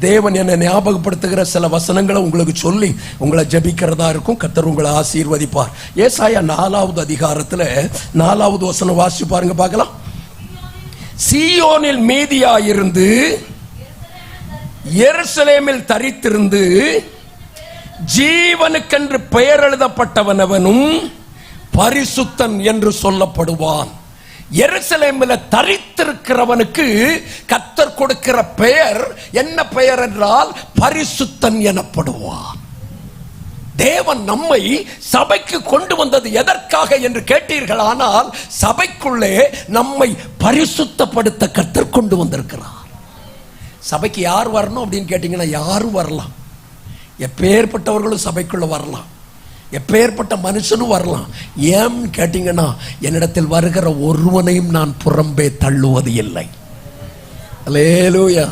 தேவன் என்னை ஞாபகப்படுத்துகிற சில வசனங்களை உங்களுக்கு சொல்லி உங்களை ஜெபிக்கிறதா இருக்கும். கர்த்தர் உங்களை ஆசீர்வதிப்பார். ஏசாயா 4வது அதிகாரத்துல 4வது வசனம் வாசிச்சு பாருங்க பார்க்கலாம். சீயோனில் மீதியாயிருந்து எருசலேமில் தரித்திருந்து ஜீவனுக்கென்று பெயர் எழுதப்பட்டவன் அவனும் பரிசுத்தன் என்று சொல்லப்படுவான். எருசலேமில் தரித்திருக்கிறவனுக்கு கர்த்தர் கொடுக்கிற பெயர் என்ன பெயர் என்றால் பரிசுத்தன் எனப்படுவான். தேவன் நம்மை சபைக்கு கொண்டு வந்தது எதற்காக என்று கேட்டீர்கள். ஆனால் சபைக்குள்ளே நம்மை பரிசுத்தப்படுத்த கர்த்தர் கொண்டு வந்திருக்கிறார். சபைக்கு யார் வரணும் அப்படின்னு கேட்டீங்கன்னா யாரும் வரலாம். எப்பேற்பட்டவர்களும் சபைக்குள்ள வரலாம், எப்பேற்பட்ட மனுஷனும் வரலாம். ஏன்னு கேட்டீங்கன்னா என்னிடத்தில் வருகிற ஒருவனையும் நான் புறம்பே தள்ளுவது இல்லை. அல்லேலூயா.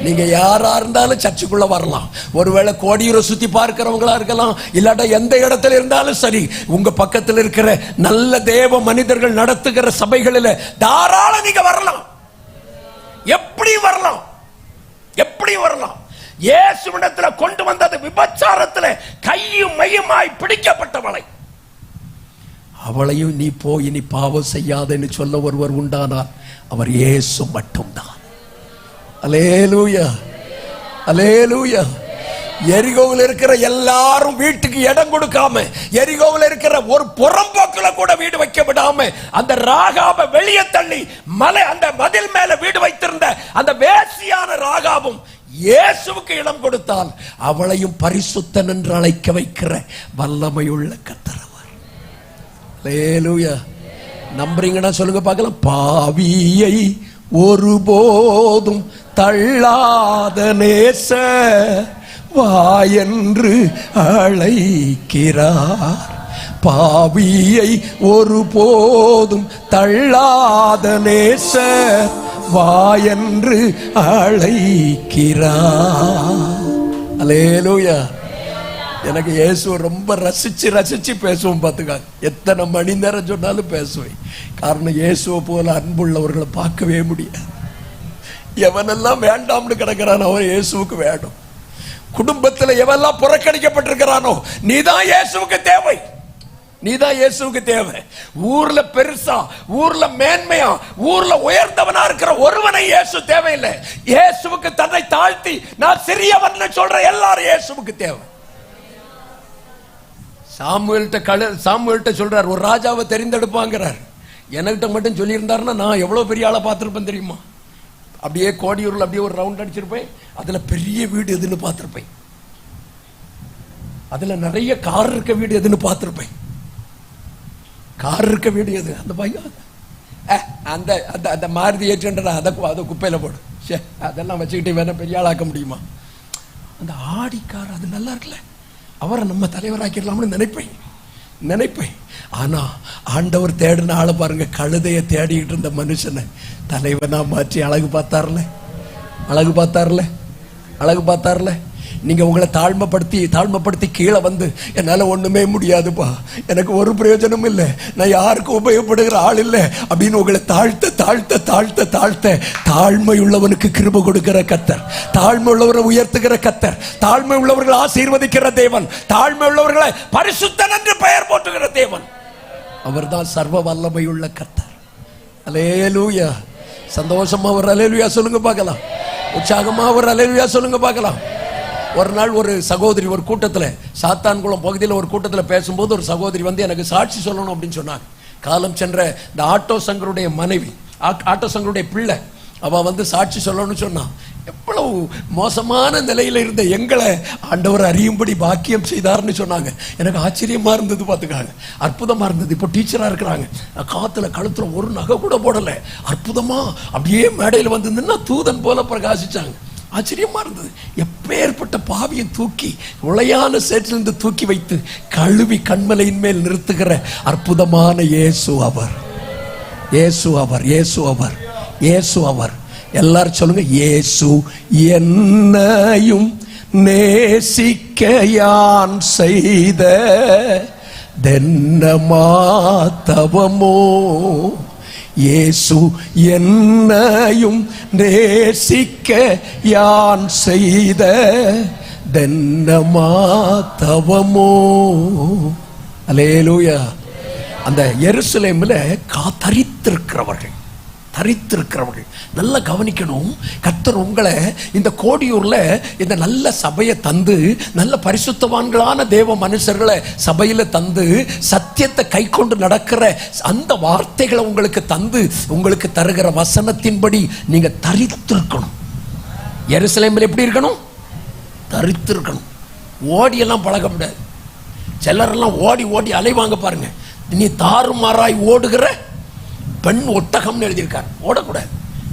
நீங்க யாரா இருந்தாலும் சர்ச்சுக்குள்ள வரலாம். ஒருவேளை கோடியூரை சுத்தி பார்க்கிறவங்களா இருக்கலாம், இல்லாட்டா எந்த இடத்துல இருந்தாலும் சரி, உங்க பக்கத்தில் இருக்கிற நல்ல தேவ மனிதர்கள் நடத்துகிற சபைகளில் தாராளம் நீங்க வரலாம். எப்படி வரலாம், எப்படி வரலாம். இயேசுவிடத்துல கொண்டு வந்தது விபச்சாரத்துல கையும் மையுமாய் பிடிக்கப்பட்டவளை. அவளையும் நீ போய் இனி பாவம் செய்யாதன்னு சொல்ல ஒருவர் உண்டானார், அவர் இயேசு மட்டும்தான். அல்லேலூயா, அல்லேலூயா. எரிகோவில் இருக்கிற எல்லாரும் வீட்டுக்கு இடம் கொடுக்காம, எரிகோவில் இருக்கிற ஒரு புறம்போக்குல கூட வீடு வைக்க விடாம அந்த ராகாபை வெளியே தள்ளி மலை அந்த மதில் மேல வீடு வைத்திருந்த அந்த வேசியான ராகாபும் இயேசுவுக்கு இடம் கொடுத்தால் அவளையும் பரிசுத்தன் என்று அழைக்க வைக்கிற வல்லமையுள்ள கர்த்தர் அவர். அல்லேலூயா. நம்புறீங்கன்னா சொல்லுங்க பார்க்கலாம். பாவியை ஒருபோதும் தள்ளாத நேச வாயென்று அழைக்கிறார். பாவியை ஒருபோதும் தள்ளாத நேச வாயென்று அழைக்கிறார். அல்லேலூயா. எனக்கு இயேசு ரொம்ப ரசிச்சு பேசுவோம் பார்த்துக்காங்க. எத்தனை மணி நேரம் சொன்னாலும் பேசுவேன். காரணம் இயேசுவை போல அன்புள்ளவர்களை பார்க்கவே முடியாது. எவனெல்லாம் வேண்டாம்னு கிடக்கிறானோ அவன் இயேசுவுக்கு வேணும். குடும்பத்தில் எவெல்லாம் புறக்கணிக்கப்பட்டிருக்கிறானோ நீதான் இயேசுவுக்கு தேவை, நீதான் இயேசுவுக்கு தேவை. ஊர்ல பெருசா, ஊர்ல மேன்மையா, ஊர்ல உயர்ந்தவனா இருக்கிற ஒருவனை இயேசு தேவையில்லை. இயேசுவுக்கு தன்னை தாழ்த்தி நான் சிறியவன் சொல்ற எல்லாரும் இயேசுவுக்கு தேவை. சாமுவேல்ட்ட சொல்றார், ஒரு ராஜாவை தெரிந்தெடுப்பாங்கிறார். என்கிட்ட மட்டும் சொல்லியிருந்தாருன்னா நான் எவ்வளவு பெரிய ஆளை பார்த்திருப்பேன் தெரியுமா. அப்படியே கோடியூர்ல அப்படியே ஒரு ரவுண்ட் அடிச்சிருப்பேன். அதுல பெரிய வீடு எதுன்னு பார்த்திருப்பேன், அதுல நிறைய கார் இருக்க வீடு எதுன்னு பார்த்திருப்பேன். கார் இருக்க வீடு எது, அந்த பையன் அந்த அந்த மாருதி 800 அதை குப்பையில போடு. அதெல்லாம் வச்சுக்கிட்டு வேணா பெரிய ஆளாக்க முடியுமா. அந்த ஆடிக்கார் அது நல்லா இருக்குல்ல, அவரை நம்ம தலைவராக்கிடலாம்னு நினைப்பேன். ஆனா ஆண்டவர் தேடின ஆளை பாருங்க, கழுதைய தேடிக்கிட்டு இருந்த மனுஷனை தலைவனா மாற்றி அழகு பார்த்தார்ல. நீங்க உங்களை தாழ்மைப்படுத்தி கீழே வந்து என்னால ஒண்ணுமே முடியாதுப்பா, எனக்கு ஒரு பிரயோஜனம் இல்லை, நான் யாருக்கும் உபயோகப்படுகிற ஆள் இல்லை அப்படின்னு உங்களை தாழ்த்த தாழ்மை உள்ளவனுக்கு கிருபை கொடுக்கிற கர்த்தர், தாழ்மை உள்ளவரை உயர்த்துகிற கர்த்தர், தாழ்மை உள்ளவர்களை ஆசீர்வதிக்கிற தேவன், தாழ்மை உள்ளவர்களை பரிசுத்தன் என்று பெயர் போட்டுகிற தேவன், அவர்தான் சர்வ வல்லமை உள்ள கர்த்தர். அல்லேலூயா. சந்தோஷமா ஒரு அல்லேலூயா சொல்லுங்க பார்க்கலாம். உற்சாகமா ஒரு அல்லேலூயா சொல்லுங்க பார்க்கலாம். ஒரு நாள் ஒரு சகோதரி ஒரு கூட்டத்தில், சாத்தான்குளம் பகுதியில் ஒரு கூட்டத்தில் பேசும்போது ஒரு சகோதரி வந்து எனக்கு சாட்சி சொல்லணும் அப்படின்னு சொன்னாங்க. காலம் சென்ற இந்த ஆட்டோ சங்கருடைய மனைவி, ஆட்டோ சங்கருடைய பிள்ளை, அவ வந்து சாட்சி சொல்லணும்னு சொன்னான். எவ்வளவு மோசமான நிலையில இருந்த எங்களை ஆண்டவர் அறியும்படி பாக்கியம் செய்தார்னு சொன்னாங்க. எனக்கு ஆச்சரியமா இருந்தது, பார்த்துக்காங்க, அற்புதமா இருந்தது. இப்போ டீச்சரா இருக்கிறாங்க, காத்துல கழுத்துல ஒரு நகை கூட போடல, அற்புதமா அப்படியே மேடையில் வந்து நின்னா தூதன் போல பிரகாசிச்சாங்க. ஆச்சரியமா இருந்தது. எப்பேற்பட்ட பாவியை தூக்கி உளையான சேற்றிலிருந்து தூக்கி வைத்து கழுவி கண்மலையின் மேல் நிறுத்துகிற அற்புதமான இயேசு அவர். எல்லாரும் சொல்லுங்க, இயேசு என்னையும் நேசிக்க யான் செய்த தென்னமாத்தவமோ, இயேசு என்னையும் நேசிக்க யான் செய்த தென்னமா தவமோ. அல்லேலூயா. அந்த எருசலேமில் தரித்திருக்கிறவர்கள் நல்லா கவனிக்கணும். கர்த்தர் உங்களை இந்த கோடியூர்ல இந்த நல்ல சபையை தந்து, நல்ல பரிசுத்தவான்களான தேவ மனுஷர்களை சபையில தந்து, சத்தியத்தை கை கொண்டு நடக்கிற அந்த வார்த்தைகளை உங்களுக்கு தந்து, உங்களுக்கு தருகிற வசனத்தின்படி நீங்க தரித்திருக்கணும். எருசலேமில் எப்படி இருக்கணும்? தரித்திருக்கணும். ஓடியெல்லாம் பழக முடியாது. சிலரெல்லாம் ஓடி ஓடி அலைவாங்க பாருங்க. நீ தாறுமாறாய் ஓடுகிற பெண் ஒட்டகம்னு எழுதியிருக்கார். ஓடக்கூடாது.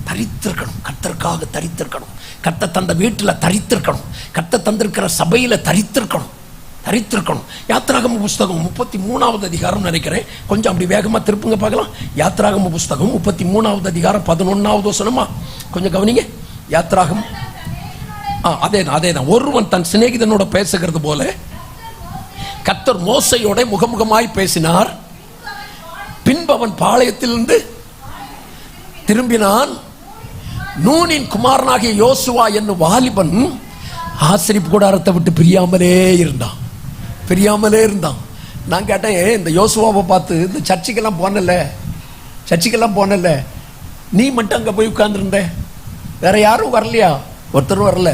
தரித்திருக்கணும். கர்த்தருக்காக தரித்திருக்கணும். கர்த்தர் தந்த வீட்டில் தரித்திருக்கணும். கர்த்தர் தந்திருக்கிற சபையில் தரித்திருக்கணும். யாத்திராகம புஸ்தகம் 33வது அதிகாரம் நினைக்கிறேன். கொஞ்சம் அப்படி வேகமா திருப்புங்க பார்க்கலாம். யாத்திராகம புஸ்தகம் 33வது அதிகாரம் 11வது வசனமா கொஞ்சம் கவனிங்க. யாத்திராகம் அதேதான். ஒருவன் தன் சிநேகிதனோட பேசுகிறது போல கர்த்தர் மோசையோட முகமுகமாய் பேசினார். பின்பு அவன் பாளையத்திலிருந்து திரும்பினான். நூனின் குமாரனாகிய யோசுவா என்னும் வாலிபன் ஆசரிப்பு கூடாரத்தை விட்டு பிரியாமலே இருந்தான். நான் கேட்டேன், இந்த யோசுவாவை பார்த்து, இந்த சர்ச்சுக்கெல்லாம் போனல, நீ மட்டும் அங்கே போய் உட்கார்ந்துருந்த, வேற யாரும் வரலையா? ஒருத்தரும் வரல,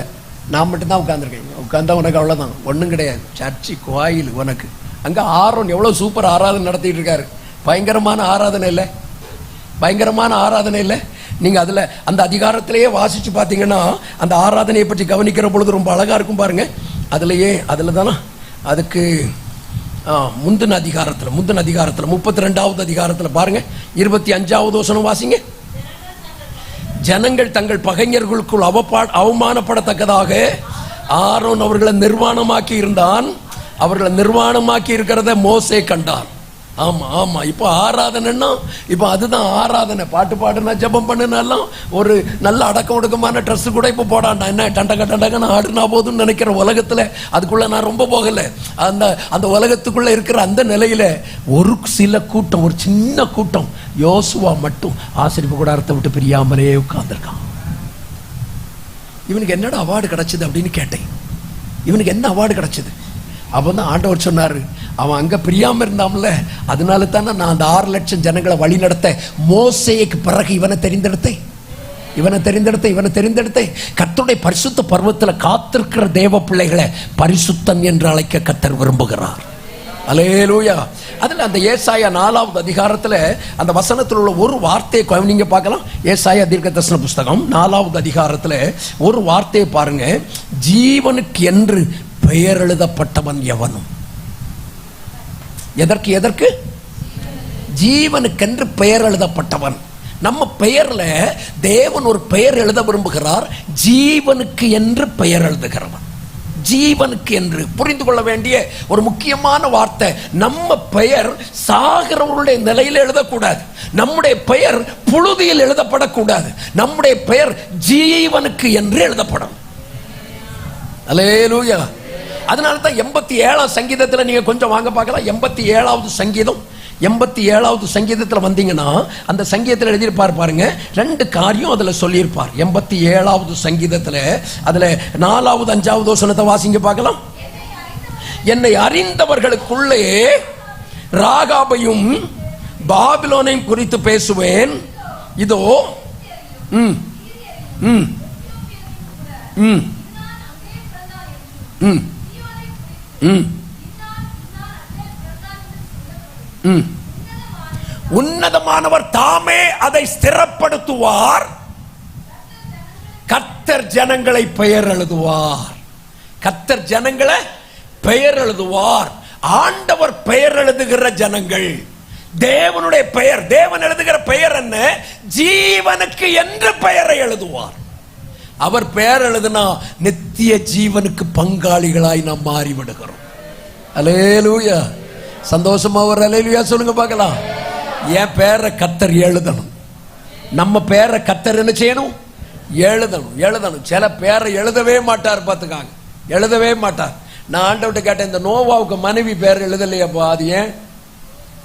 நான் மட்டும்தான் உட்காந்துருக்கேன். உட்கார்ந்தா உனக்கு அவ்வளோதான், ஒன்றும் கிடையாது. சர்ச்சு கோயில் உனக்கு. அங்கே ஆரோன் எவ்வளோ சூப்பர் ஆராதனை நடத்திட்டு இருக்காரு. பயங்கரமான ஆராதனை இல்லை. நீங்க அதுல அந்த அதிகாரத்திலேயே வாசிச்சு பார்த்தீங்கன்னா அந்த ஆராதனையை பற்றி கவனிக்கிற பொழுது ரொம்ப அழகா இருக்கும் பாருங்க. அதுல தானே அதுக்கு முந்தின அதிகாரத்தில் 32வது அதிகாரத்தில் பாருங்க, 25வது வசனம் வாசிங்க. ஜனங்கள் தங்கள் பகைஞர்களுக்குள் அவமானப்படத்தக்கதாக ஆரோன் அவர்களை நிர்வாணமாக்கி இருந்தான். அவர்களை நிர்வாணமாக்கி இருக்கிறத மோசே கண்டான். ஆமா. இப்போ ஆராதனைன்னா இப்போ அதுதான் ஆராதனை. பாட்டு பாடுனா ஜபம் பண்ணுனாலாம் ஒரு நல்ல அடக்கம் ஒடுக்கமான ட்ரெஸ் கூட இப்போ போடாண்டா. என்ன டண்டகன்னு ஆடுனா போதுன்னு நினைக்கிற உலகத்துல அதுக்குள்ள நான் ரொம்ப போகல. அந்த உலகத்துக்குள்ள இருக்கிற அந்த நிலையில ஒரு சில கூட்டம், ஒரு சின்ன கூட்டம், யோசுவா மட்டும் ஆசரிப்பு கூடாரத்தை விட்டு பிரியாமலே உட்கார்ந்துருக்கான். இவனுக்கு என்னடா அவார்டு கிடைச்சது அப்படின்னு கேட்டேன். இவனுக்கு என்ன அவார்டு கிடைச்சது? அவன் தான் ஆண்டவர் சொன்னாரு, அவன் அங்க பிரியாம இருந்தாமல, அதனால தானே நான் அந்த 6 லட்சம் ஜனங்களை வழி நடத்த மோசேக்கு பிறகு இவனை தெரிந்தெடுத்தேன். கர்த்தருடைய பரிசுத்த பர்வத்தில் காத்திருக்கிற தேவ பிள்ளைகளை பரிசுத்தன் என்று அழைக்க கர்த்தர் விரும்புகிறார். அல்லேலூயா. அதுல அந்த ஏசாயா 4வது அதிகாரத்துல அந்த வசனத்தில் உள்ள ஒரு வார்த்தையை நீங்க பார்க்கலாம். ஏசாயா தீர்க்கதரிசன புஸ்தகம் 4வது அதிகாரத்துல ஒரு வார்த்தையை பாருங்க. ஜீவனுக்கு என்று பெயர் எழுதப்பட்டவன் எவனும். எதற்கு? ஜீவனுக்கென்று பெயர் எழுதப்பட்டவன். நம்ம பெயர்ல தேவன் ஒரு பெயர் எழுத விரும்புகிறார். ஜீவனுக்கு என்று பெயர் எழுதுகிறவன். ஜீவனுக்கு என்று புரிந்து கொள்ள வேண்டிய ஒரு முக்கியமான வார்த்தை. நம்ம பெயர் சாகிறவருடைய நிலையில் எழுதக்கூடாது. நம்முடைய பெயர் புழுதியில் எழுதப்படக்கூடாது. நம்முடைய பெயர் ஜீவனுக்கு என்று எழுதப்படும். அல்லேலூயா. அதனால தான் 87ஆம் சங்கீதத்தில் நீங்க கொஞ்சம் வாங்க பார்க்கலாம். 87வது சங்கீதத்தில் வந்தீங்கன்னா அந்த சங்கீதத்தில் எழுதியிருப்பார் பாருங்க. 2 காரியம் அதுல சொல்லியிருப்பார். 87வது சங்கீதத்தில் அதுல 4வது 5வது வசனத்தை வாசிங்க பார்க்கலாம். என்னை அறிந்தவர்களுக்குள்ளே ராகாபையும் பாபிலோனையும் குறித்து பேசுவேன். இதோ உன்னதமானவர் தாமே அதை ஸ்திரப்படுத்துவார். கர்த்தர் ஜனங்களை பெயர் எழுதுவார். ஆண்டவர் பெயர் எழுதுகிற ஜனங்கள். தேவனுடைய பெயர், தேவன் எழுதுகிற பெயர் என்ன? ஜீவனுக்கு என்று பெயரை எழுதுவார். அவர் பெயர் எழுதுனா நித்திய ஜீவனுக்கு பங்காளிகளாய் நாம் மாறிவிடுகிறோம். அல்லேலூயா. சந்தோஷமா ஒரு அல்லேலூயா சொல்லுங்க பார்க்கலாம். என் பேரை கர்த்தர் எழுதணும். நம்ம பேரை கர்த்தர் என்ன செய்யணும்? எழுதணும். சில பேரை எழுதவே மாட்டார். பார்த்துக்காங்க, எழுதவே மாட்டார். நான் ஆண்டவர்கிட்ட கேட்டேன், இந்த நோவாவுக்கு மனைவி பேர் எழுதலையாப்பா, அது ஏன்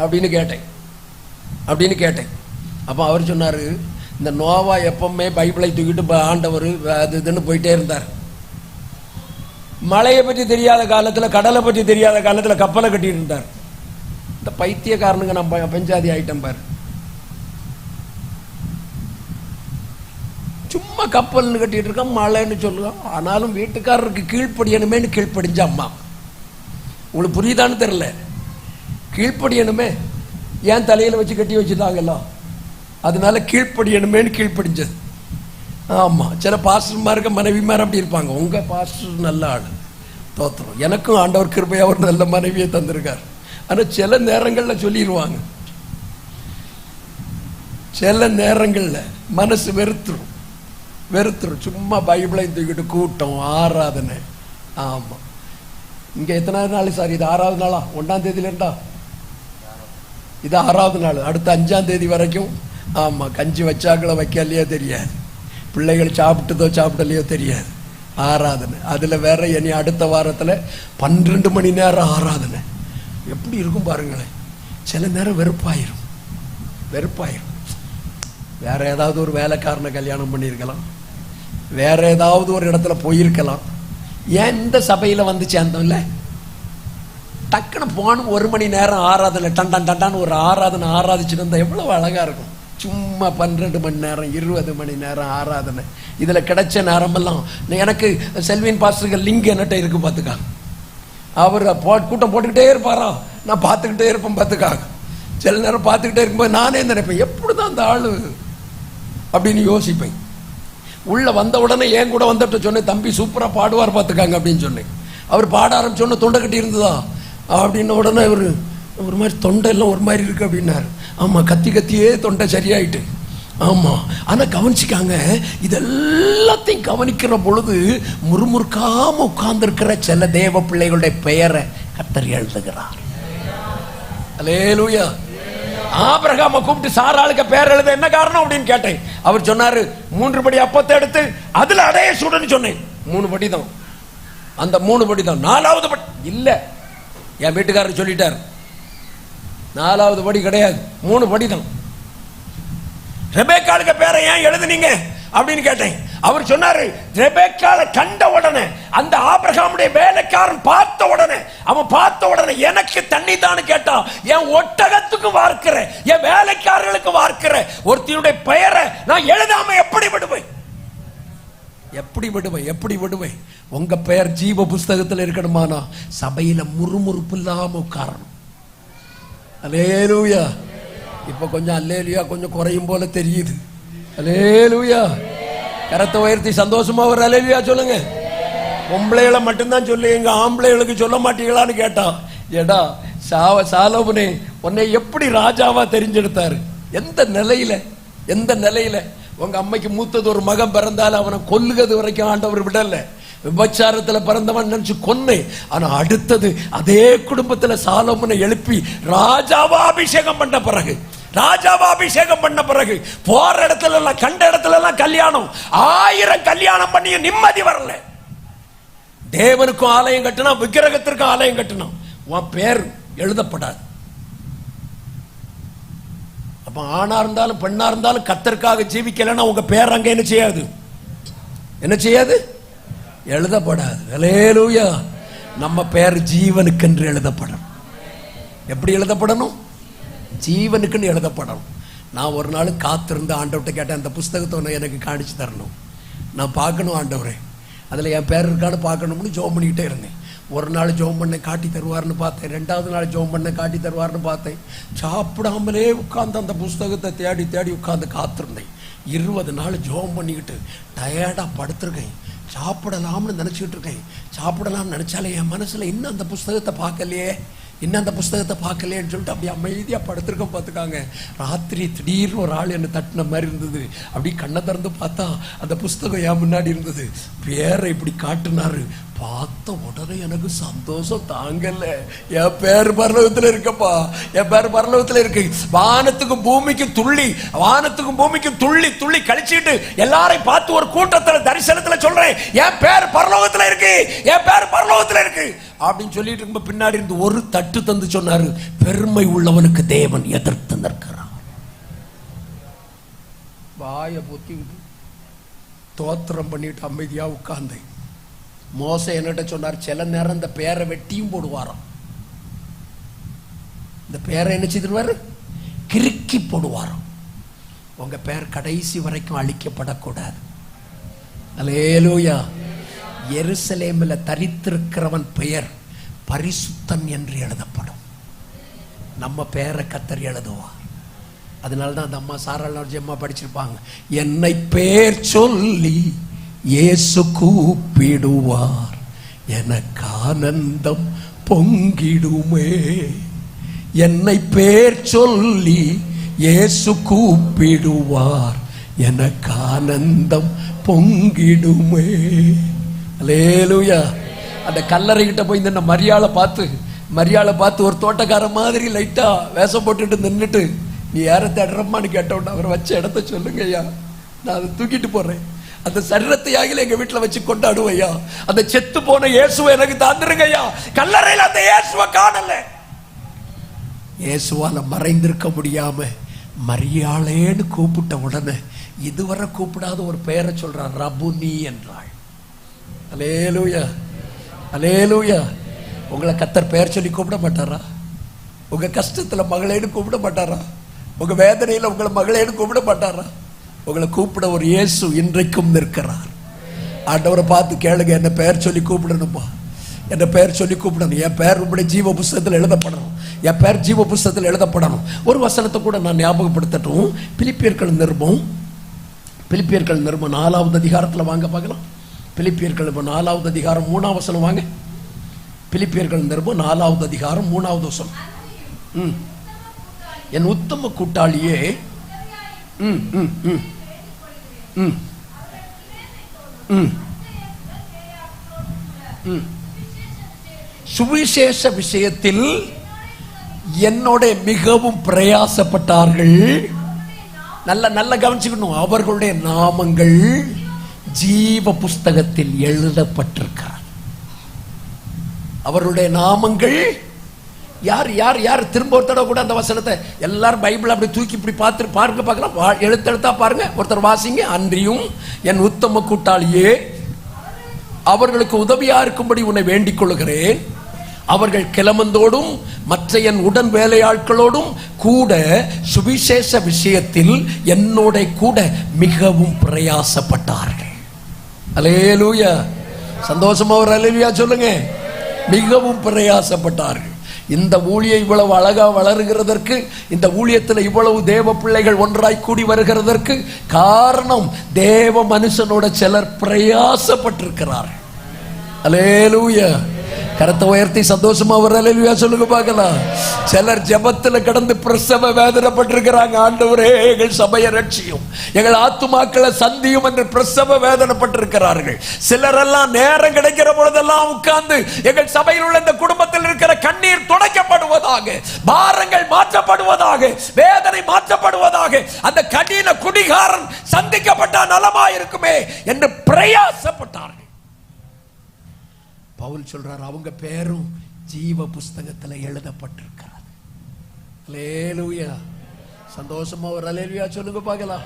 அப்படின்னு கேட்டேன். அப்போ அவர் சொன்னார், இந்த நோவா எப்பவுமே பைபிளை தூக்கிட்டு ஆண்டவர் அது இதுன்னு போயிட்டே இருந்தார். மழையை பற்றி தெரியாத காலத்தில், கடலை பற்றி தெரியாத காலத்தில் கப்பலை கட்டிட்டு இருந்தார். இந்த பைத்தியக்காரனுங்க நம்ம பெஞ்சாதி ஆயிட்டம் பாரு. சும்மா கப்பல்னு கட்டிட்டு இருக்கோம், மழைன்னு சொல்லுவோம். ஆனாலும் வீட்டுக்காரருக்கு கீழ்ப்படியணுமேனு கீழ்ப்படிஞ்ச அம்மா. உங்களுக்கு புரியுதான்னு தெரியல. கீழ்ப்படியணுமே, ஏன் தலையில வச்சு கட்டி வச்சுட்டாங்கல்ல, அதனால கீழ்ப்படியணுமேனு கீழ்ப்படிஞ்சது. ஆமா, சில பாஸ்டர்மாருக்கு மனைவிமார் அப்படி இருப்பாங்க. உங்க பாஸ்டர் நல்ல ஆளு, தோத்திரம். எனக்கும் ஆண்டவர் கிருபையா ஒரு நல்ல மனைவியை தந்திருக்கார். ஆனா சில நேரங்கள்ல சொல்லிடுவாங்க, சில நேரங்கள்ல மனசு வெறுத்துரும். சும்மா பைபிளை தூக்கிட்டு கூட்டம் ஆராதனை. ஆமா, இங்க எத்தனாவது நாள் சார்? இது 6வது நாளா? 1ஆம் தேதியில இருந்தா இது 6வது நாள். அடுத்த 5ஆம் தேதி வரைக்கும் ஆமா, கஞ்சி வச்சாக்களை வைக்கலையோ தெரியாது, பிள்ளைகள் சாப்பிட்டதோ சாப்பிடலையோ தெரியாது, ஆராதனை. அதுல வேற இனி அடுத்த வாரத்துல 12 மணி நேரம் ஆராதனை. எப்படி இருக்கும் பாருங்களேன். சில நேரம் வெறுப்பாயிரும். வேற ஏதாவது ஒரு வேலைக்காரனை கல்யாணம் பண்ணியிருக்கலாம், வேற ஏதாவது ஒரு இடத்துல போயிருக்கலாம். ஏன் இந்த சபையில வந்து சேர்ந்தோம்ல, டக்குன்னு போகணும். 1 மணி நேரம் ஆராதனை, டண்டான்னு ஒரு ஆராதனை ஆராதிச்சுட்டு இருந்தா எவ்வளவு அழகா இருக்கும். சும்மா 12 மணி நேரம் 20 மணி நேரம் ஆராதனை. இதுல கிடைச்ச நேரமெல்லாம் எனக்கு செல்வின் பாஸ்டர்கள் லிங்க் என்னட்ட இருக்கு பார்த்துக்காங்க. அவர் கூட்டம் போட்டுக்கிட்டே இருப்பாரா, நான் பார்த்துக்கிட்டே இருப்பேன் பார்த்துக்காங்க. சில நேரம் பார்த்துக்கிட்டே இருக்கும்போது நானே நினைப்பேன், எப்படிதான் அந்த ஆளு அப்படின்னு யோசிப்பேன். உள்ள வந்த உடனே என் கூட வந்துட்டு சொன்னேன், தம்பி சூப்பரா பாடுவார் பார்த்துக்காங்க அப்படின்னு சொன்னேன். அவர் பாட ஆரம்பிச்சோன்னு தொண்டை கட்டி இருந்ததா அப்படின்ன உடனே இவர் ஒரு மாதிரி தொண்டை எல்லாம் ஒரு மாதிரி இருக்கு அப்படின்னாரு. ஆமா, கத்தியே தொண்டை சரியாயிட்டு. ஆமா, ஆனா கவனிச்சுக்காங்க, இதெல்லாத்தையும் கவனிக்கிற பொழுது முறுமுறுக்காம உட்கார்ந்து இருக்கிற சில தேவ பிள்ளைகளுடைய பெயரை கர்த்தர் எழுதுகிறார். அல்லேலூயா. ஆபிரகாம கூப்பிட்டு சாராளுக்கு பேர் எழுத என்ன காரணம் அப்படின்னு கேட்டேன். அவர் சொன்னாரு, 3 படி அப்பத்தை எடுத்து அதுல அடைய சுடுன்னு சொன்னேன். 3 படி தான், அந்த 3 படி தான். 4வது படி இல்ல, என் வீட்டுக்காரர் சொல்லிட்டார், 4வது படி கிடையாது, 3 படி தான். ரெபேக்காளுக்கு பேரை ஏன் எழுதுனீங்க அப்படின்னு கேட்டேன். அவர் சொன்னாரு, ரெபேக்காளை கண்ட உடனே, அந்த ஆபிரகாமுடைய வேலைக்காரன் பார்த்த உடனே எனக்கு தண்ணி தான் கேட்டான். என் ஒட்டகத்துக்கு வார்க்கிற, என் வேலைக்காரர்களுக்கு வார்க்கிற ஒருத்தியுடைய பெயரை நான் எழுதாம எப்படி விடுவேன்? உங்க பெயர் ஜீவ புஸ்தகத்தில் இருக்கணுமானா சபையில முறுமுறுப்பு இல்லாம உட்காரணும். அல்லேலூயா. இப்ப கொஞ்சம் அல்லேலூயா கொஞ்சம் குறையும் போல தெரியுது. அல்லேலூயா. கரத்தை உயர்த்தி சந்தோஷமா ஒரு அல்லேலூயா சொல்லுங்க. பொம்பளைகளை மட்டும்தான் சொல்லு, எங்க ஆம்பளைகளுக்கு சொல்ல மாட்டீங்களான்னு கேட்டான். ஏடா சாலோமோனே, உன்னை எப்படி ராஜாவா தெரிஞ்செடுத்தாரு? எந்த நிலையில உங்க அம்மைக்கு மூத்தது ஒரு மகன் பிறந்தாலும் அவனை கொல்லுகிறது வரைக்கும் ஆண்டவர் விடல. விபச்சாரத்துல பிறந்தவன் நினைச்சு கொன்னை. ஆனா அடுத்தது அதே குடும்பத்துல சாலோமோனை எழுப்பி ராஜாவா அபிஷேகம் பண்ண பிறகு போற இடத்துல எல்லாம், கண்ட இடத்துல எல்லாம் கல்யாணம், 1000 கல்யாணம் பண்ணி நிம்மதி வரல. தேவனுக்கும் ஆலயம் கட்டணும், விக்கிரகத்திற்கும் ஆலயம் கட்டணும், உன் பேர் எழுதப்படாது. அப்ப ஆணா இருந்தாலும் பெண்ணா இருந்தாலும் கர்த்தருக்காக ஜீவிக்கலன்னா உங்க பேர் அங்க என்ன செய்யாது? எழுதப்படாது. அல்லேலூயா. நம்ம பேர் ஜீவனுக்கென்று எழுதப்படணும். எப்படி எழுதப்படணும்? ஜீவனுக்குன்னு எழுதப்படணும். நான் ஒரு நாள் காத்திருந்து ஆண்டவர்கிட்ட கேட்டேன், அந்த புஸ்தகத்தை எனக்கு காணிச்சு தரணும், நான் பார்க்கணும் ஆண்டவரே, அதில் என் பேர் இருக்கான்னு பார்க்கணும்னு ஜெபம் பண்ணிக்கிட்டே இருந்தேன். ஒரு நாள் ஜெபம் பண்ண காட்டி தருவார்னு பார்த்தேன், 2வது நாள் ஜெபம் பண்ண காட்டி தருவார்னு பார்த்தேன். சாப்பிடாமலே உட்கார்ந்து அந்த புஸ்தகத்தை தேடி உட்கார்ந்து காத்திருந்தேன். 20 நாள் ஜெபம் பண்ணிக்கிட்டு டயர்டா படுத்திருக்கேன். சாப்பிடலாம்னு நினைச்சிட்டு இருக்கேன். சாப்பிடலாம்னு நினைச்சாலே என் மனசுல இன்னும் அந்த புஸ்தகத்தை பார்க்கலையேன்னு சொல்லிட்டு அப்படியே அமைதியா படுத்திருக்க பார்த்துக்காங்க. ராத்திரி திடீர்னு ஒரு ஆள் என்ன தட்டின மாதிரி இருந்தது. அப்படி கண்ணை திறந்து பார்த்தா அந்த புஸ்தகம் என் முன்னாடி இருந்தது. பேரை இப்படி காட்டுனாரு. பார்த்த உடனே எனக்கு சந்தோஷம் தாங்கல. என் பேர் பரலோகத்துல இருக்கப்பா, என் பேர் பரலோகத்துல இருக்கு. வானத்துக்கும் பூமிக்கும் துள்ளி கழிச்சுட்டு எல்லாரையும் பார்த்து ஒரு கூட்டத்துல தரிசனத்துல சொல்றேன், என் பேர் பரலோகத்துல இருக்கு அப்படின்னு சொல்லிட்டு இருக்கும். பின்னாடி இருந்து ஒரு தட்டு தந்து சொன்னாரு, பெருமை உள்ளவனுக்கு தேவன் எதிர்த்து நிற்கிறார். வாயை பொத்திக்கிட்டு தோத்திரம் பண்ணிட்டு அமைதியா உட்கார்ந்தேன். மோசே என்னட்ட சொன்னார், சில நேரம் இந்த பேரை வெட்டியும் போடுவாராம். இந்த பேரை என்ன செய்திருவாரு? கிறுக்கி போடுவாராம். உங்க பேர் கடைசி வரைக்கும் அழிக்கப்படக்கூடாது. அல்லேலூயா. எருசலேமில் தரித்திருக்கிறவன் பெயர் பரிசுத்தன் என்று எழுதப்படும். நம்ம பேரை கர்த்தர் எழுதுவார். அதனாலதான் அந்த அம்மா சாராளி அம்மா படிச்சிருப்பாங்க, என்னை பேர் சொல்லி இயேசு கூப்பிடுவார், எனக்கு ஆனந்தம் பொங்கிடுமே. என்னை பேர் சொல்லி இயேசு கூப்பிடுவார், எனக்கு ஆனந்தம் பொங்கிடுமே. அல்லேலூயா. அந்த கல்லறை கிட்ட போய் இந்த மரியாதை பார்த்து ஒரு தோட்டக்கார மாதிரி லைட்டா வேஷம் போட்டுட்டு நின்றுட்டு, நீ யாரை தேடுறம்மான்னு கேட்டோன்னா அவர் வச்ச இடத்த சொல்லுங்க ஐயா, நான் அதை தூக்கிட்டு போறேன். அந்த சரீரத்தை ஆகில எங்க வீட்டுல வச்சு கொண்டாடுவோம் ஐயா. அந்த செத்து போன இயேசுவை எனக்கு தந்துருங்க ஐயா. கல்லறையில் அந்த இயேசுவை காணல. இயேசுவால மறைந்திருக்க முடியாம மரியாளேன்னு கூப்பிட்ட உடனே இதுவரை கூப்பிடாத ஒரு பெயரை சொல்றான், ரபுனி என்றாள். அல்லேலூயா, அல்லேலூயா. உங்களை கர்த்தர் பெயர் சொல்லி கூப்பிட மாட்டாரா? உங்க கஷ்டத்துல மகளேன்னு கூப்பிட மாட்டாரா? உங்க வேதனையில உங்களை மகளேன்னு கூப்பிட மாட்டாரா? உங்களை கூப்பிட ஒரு இயேசு இன்றைக்கும் நிற்கிறார். ஆண்டவரை பார்த்து கேளுங்க, என்ன பெயர் சொல்லி கூப்பிடணுமா? என்ன பெயர் சொல்லி கூப்பிடணும். என் பெயர் உங்களுடைய ஜீவ புஸ்தகத்தில் எழுதப்படணும். என் பெயர் ஜீவ புஸ்தகத்தில் எழுதப்படணும். ஒரு வசனத்தை கூட நான் ஞாபகப்படுத்தட்டும். பிலிப்பியர்கள் நிருபம் 4வது அதிகாரத்தில் வாங்க பார்க்கலாம். பிலிப்பியர்கள் 4வது அதிகாரம் 3வது வசனம் வாங்க. பிலிப்பியர்கள் நிருபம் 4வது அதிகாரம் 3வது வசனம். என் உத்தம கூட்டாளியே, சுவிசேஷ விஷயத்தில் என்னோட மிகவும் பிரயாசப்பட்டார்கள். நல்ல கவனிச்சுக்கணும். அவர்களுடைய நாமங்கள் ஜீவ புஸ்தகத்தில் எழுதப்பட்டிருக்கிறார். அவருடைய நாமங்கள் யார் யார் யார்? திரும்ப ஒரு தடவை கூட அந்த வசனத்தை எல்லாரும் பைபிள் அப்படி தூக்கி இப்படி பார்க்கலாம். எழுத்தெழுத்தா பாருங்க, ஒருத்தர் வாசிங்க. அன்றியும் என் உத்தம கூட்டாளியே, அவர்களுக்கு உதவியா இருக்கும்படி உன்னை வேண்டிக் கொள்கிறேன். அவர்கள் கிளமந்தோடும் மற்ற என் உடன் வேலையாட்களோடும் கூட சுவிசேஷ விஷயத்தில் என்னோட கூட மிகவும் பிரயாசப்பட்டார்கள். அல்லேலூயா. சந்தோஷமா ஒரு அல்லேலூயா சொல்லுங்க. மிகவும் பிரயாசப்பட்டார்கள். இந்த ஊழியம் இவ்வளவு அழகா வளருகிறதற்கு, இந்த ஊழியத்தில் இவ்வளவு தேவ பிள்ளைகள் ஒன்றாய் கூடி வருகிறதற்கு காரணம் தேவ மனுஷனோட சிலர் பிரயாசப்பட்டிருக்கிறார்கள். அல்லேலூயா. கரத்தை உயர்த்தி சந்தோஷமா ஒரு அல்லேலூயா சொல்லுங்க பார்க்கலாம். சிலர் ஜெபத்துல கடந்து பிரசவ வேதனைப்பட்டிருக்கிறாங்க. ஆண்டவரே எங்கள் சபையை ரட்சியும், எங்கள் ஆத்துமாக்களை சந்தியும் என்று பிரசவ வேதனைப்பட்டிருக்கிறார்கள். சிலர் எல்லாம் நேரம் கிடைக்கிற பொழுதெல்லாம் உட்கார்ந்து எங்கள் சபையில் உள்ள இந்த குடும்பத்தில் இருக்கிற கண்ணீர் துடைக்கப்படுவதாக, பாரங்கள் மாற்றப்படுவதாக, வேதனை மாற்றப்படுவதாக, அந்த கடின குடிகாரன் சந்திக்கப்பட்ட நலமாயிருக்குமே என்று பிரயாசப்பட்டார்கள். பவுல் சொல்றார், அவங்க பேரும் ஜீவ புஸ்தகத்தில் எழுதப்பட்டிருக்கிறது. அல்லேலூயா. சந்தோஷமா ஒரு அல்லேலூயா சொல்லுங்க பார்க்கலாம்.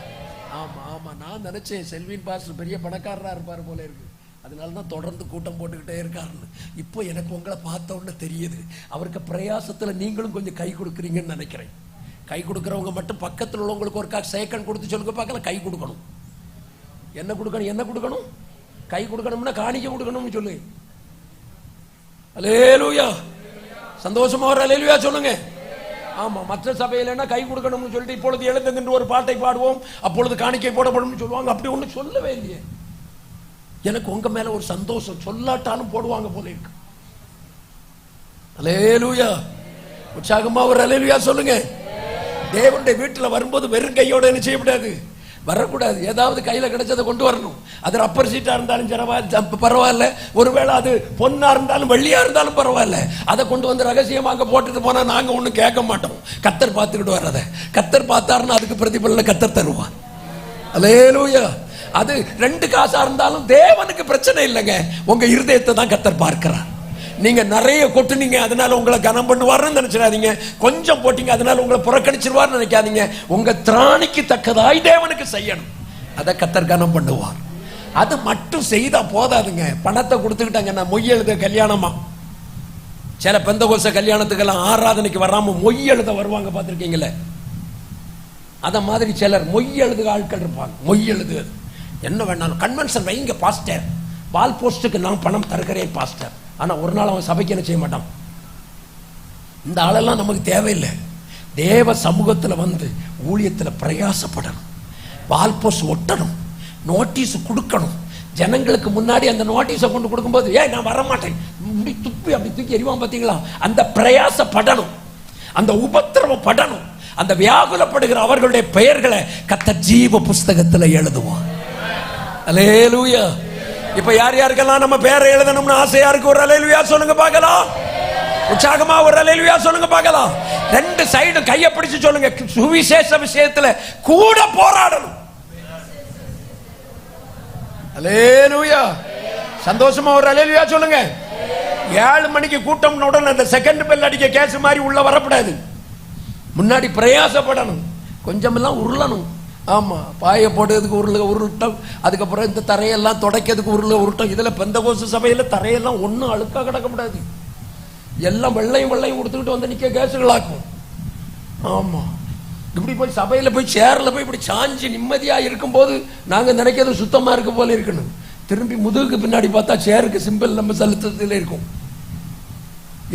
ஆமா ஆமா, நான் நினைச்சேன் செல்வின் பாஸ்டர் பெரிய பணக்காரரா இருப்பார் போல இருக்கு, அதனாலதான் தொடர்ந்து கூட்டம் போட்டுக்கிட்டே இருக்காருன்னு. இப்போ எனக்கு உங்களை பார்த்த உடனே தெரியுது, அவருக்கு பிரயாசத்துல நீங்களும் கொஞ்சம் கை கொடுக்குறீங்கன்னு நினைக்கிறேன். கை கொடுக்குறவங்க மட்டும் பக்கத்தில் உள்ளவங்களுக்கு ஒரு சேக்கன் கொடுத்து சொல்லுங்க பார்க்கலாம். கை கொடுக்கணும். என்ன கொடுக்கணும்? என்ன கொடுக்கணும்? கை கொடுக்கணும்னா காணிக்க கொடுக்கணும்னு சொல்லு. அல்லேலூயா. சந்தோஷமா ஒரு அல்லேலூயா சொல்லுங்க. ஆமா, மற்ற சபையிலன்னா கை கொடுக்கணும்னு சொல்லிட்டு இப்பொழுது எழுந்து நின்று ஒரு பாட்டை பாடுவோம், அப்பொழுது காணிக்கை போடப்படும் சொல்லுவாங்க. அப்படி ஒண்ணு சொல்லவே இல்லையே. எனக்கு உங்க மேல ஒரு சந்தோஷம், சொல்லாட்டாலும் போடுவாங்க போல இருக்கு. அல்லேலூயா. உற்சாகமா ஒரு அல்லேலூயா சொல்லுங்க. தேவனுடைய வீட்டுல வரும்போது வெறும் கையோட என்ன செய்யக்கூடாது, வரக்கூடாது. ஏதாவது கையில கிடைச்சதை கொண்டு வரணும். அது ரப்பர் சீட்டா இருந்தாலும் பரவாயில்ல, ஒருவேளை அது பொண்ணா இருந்தாலும் வெள்ளியா இருந்தாலும் பரவாயில்ல, அதை கொண்டு வந்து ரகசியமாக போட்டுட்டு போனா நாங்க ஒண்ணும் கேட்க மாட்டோம். கர்த்தர் பார்த்துக்கிட்டு வர்றத கர்த்தர் பார்த்தாருன்னா அதுக்கு பிரதிபலனை கர்த்தர் தருவார். அல்லேலூயா. அது 2 காசா இருந்தாலும் தேவனுக்கு பிரச்சனை இல்லைங்க. உங்க இருதயத்தை தான் கர்த்தர் பார்க்கிறார். நீங்க நிறைய கொட்டுனீங்க அதனால உங்களை கனம் பண்ணுவார்னு நினைச்சிடாதீங்க. கொஞ்சம் போட்டீங்க அதனால உங்களை புறக்கணிச்சிருவார்னு நினைக்காதீங்க. உங்க திராணிக்கு தக்கதாய் தேவனுக்கு செய்யணும். அதை கர்த்தர் கனம் பண்ணுவார். அது மட்டும் செய்தா போதாதுங்க. பணத்தை கொடுத்துக்கிட்டாங்க. நான் மொய் எழுத கல்யாணமா, சில பெந்தகோச கல்யாணத்துக்கெல்லாம் ஆராதனைக்கு வராம மொய் எழுத வருவாங்க, பார்த்துருக்கீங்களே? அத மாதிரி சிலர் மொய் எழுதுக ஆட்கள் இருப்பாங்க. மொய் எழுது என்ன வேணாலும் கன்வென்ஷன் வைங்க பாஸ்டர், வால் போஸ்டுக்கு நான் பணம் தருகிறேன் பாஸ்டர். ஆனா ஒரு நாள் அவன் சபைக்கு என்ன செய்ய மாட்டான். இந்த ஆளெல்லாம் நமக்கு தேவையில்லை. தேவ சமூகத்தில் வந்து ஊழியத்தில் பிரயாசப்படணும், வால் போஸ்ட் ஒட்டணும், நோட்டீஸ் கொடுக்கணும். ஜனங்களுக்கு முன்னாடி அந்த நோட்டீஸை கொண்டு கொடுக்கும்போது நான் வரமாட்டேன் துப்பி அப்படி தூக்கி எறிவான், பார்த்தீங்களா? அந்த பிரயாசப்படணும், அந்த உபத்திரவப்படணும். அந்த வியாகுலப்படுகிற அவர்களுடைய பெயர்களை கர்த்தர் ஜீவ புஸ்தகத்தில் எழுதுவான். அல்லேலூயா. இப்ப யார் யாருக்கெல்லாம் நம்ம பேரை எழுதணும்னு ஆசையா இருக்கு? ஒரு அல்லேலூயா சொல்லுங்க பார்க்கலாம். உற்சாகமா ஒரு அல்லேலூயா சொல்லுங்க பார்க்கலாம். ரெண்டு சைடு கையை பிடிச்சு சொல்லுங்க, சுவிசேஷ விஷயத்துல கூட போராடணும். அல்லேலூயா. சந்தோஷமா ஒரு அல்லேலூயா சொல்லுங்க. 7 மணிக்கு கூட்டம் உடனே அந்த செகண்ட் பெல் அடிக்க கேஸ் மாதிரி உள்ள வரக்கூடாது. முன்னாடி பிரயாசப்படணும், கொஞ்சமெல்லாம் உருளணும். ஆமா, பாய போடுறதுக்கு உருட்டம், அதுக்கப்புறம் இந்த தரையெல்லாம் துடைக்கிறதுக்கு உருட்டம். இதுல பெந்தகோஸ்து சபையில தரையெல்லாம் ஒன்னும் அழுக்கா கிடக்க கூடாது. எல்லாம் வெள்ளையும் கொடுத்துக்கிட்டு வந்து நிக்க கேசுகளாக்கும். ஆமா, இப்படி போய் சபையில போய் சேர்ல போய் இப்படி சாஞ்சி நிம்மதியா இருக்கும் போது நாங்க நினைக்கிறது சுத்தமா இருக்க போல இருக்கணும். திரும்பி முதுகுக்கு பின்னாடி பார்த்தா சேருக்கு சிம்பிள் நம்ம செலுத்தத்துல இருக்கும்.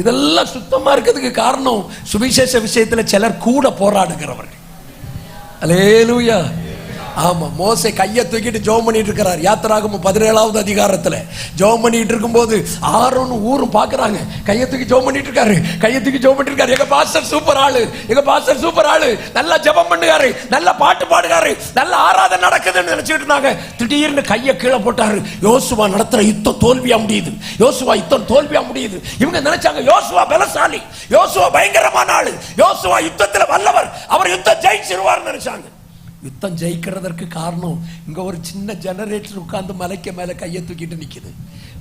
இதெல்லாம் சுத்தமா இருக்கிறதுக்கு காரணம் சுவிசேஷ விஷயத்துல சிலர் கூட போராடுகிறவர்கள். அல்லேலூயா. ஆமா, மோசே கையை தூக்கிட்டு ஜெபம் பண்ணிட்டு இருக்கிறார். யாத்திராகமம் 17வது அதிகாரத்துல ஜெபம் பண்ணிட்டு இருக்கும்போது ஆரோன் ஊரும் பாக்குறாங்க. கையை தூக்கி ஜெபம் பண்ணிட்டு இருக்காரு, கையை தூக்கி ஜெபம் பண்ணிட்டு இருக்காரு. எங்க பாஸ்டர் சூப்பர் ஆளு, எங்க பாஸ்டர் சூப்பர் ஆளு, நல்லா ஜெபம் பண்ணுகாரு, நல்லா பாட்டு பாடுகாரு, நல்ல ஆராதனை நடக்குதுன்னு நினைச்சிட்டு இருந்தாங்க. திடீர்னு கையை கீழே போட்டாரு. யோசுவா நடத்துற யுத்தம் தோல்வியா முடியுது, யோசுவா யுத்தம் தோல்வியா முடியுது. இவங்க நினைச்சாங்க யோசுவா பலசாலி, யோசுவா பயங்கரமான ஆளு, யோசுவா யுத்தத்துல வல்லவர், அவர் யுத்தம் ஜெயிச்சிருவார் நினைச்சாங்க. யுத்தம் ஜெயிக்கிறதற்கு காரணம் இங்க ஒரு சின்ன ஜெனரேட்டர் உட்கார்ந்து மலைக்கு மேல கையை தூக்கிட்டு நிக்குது,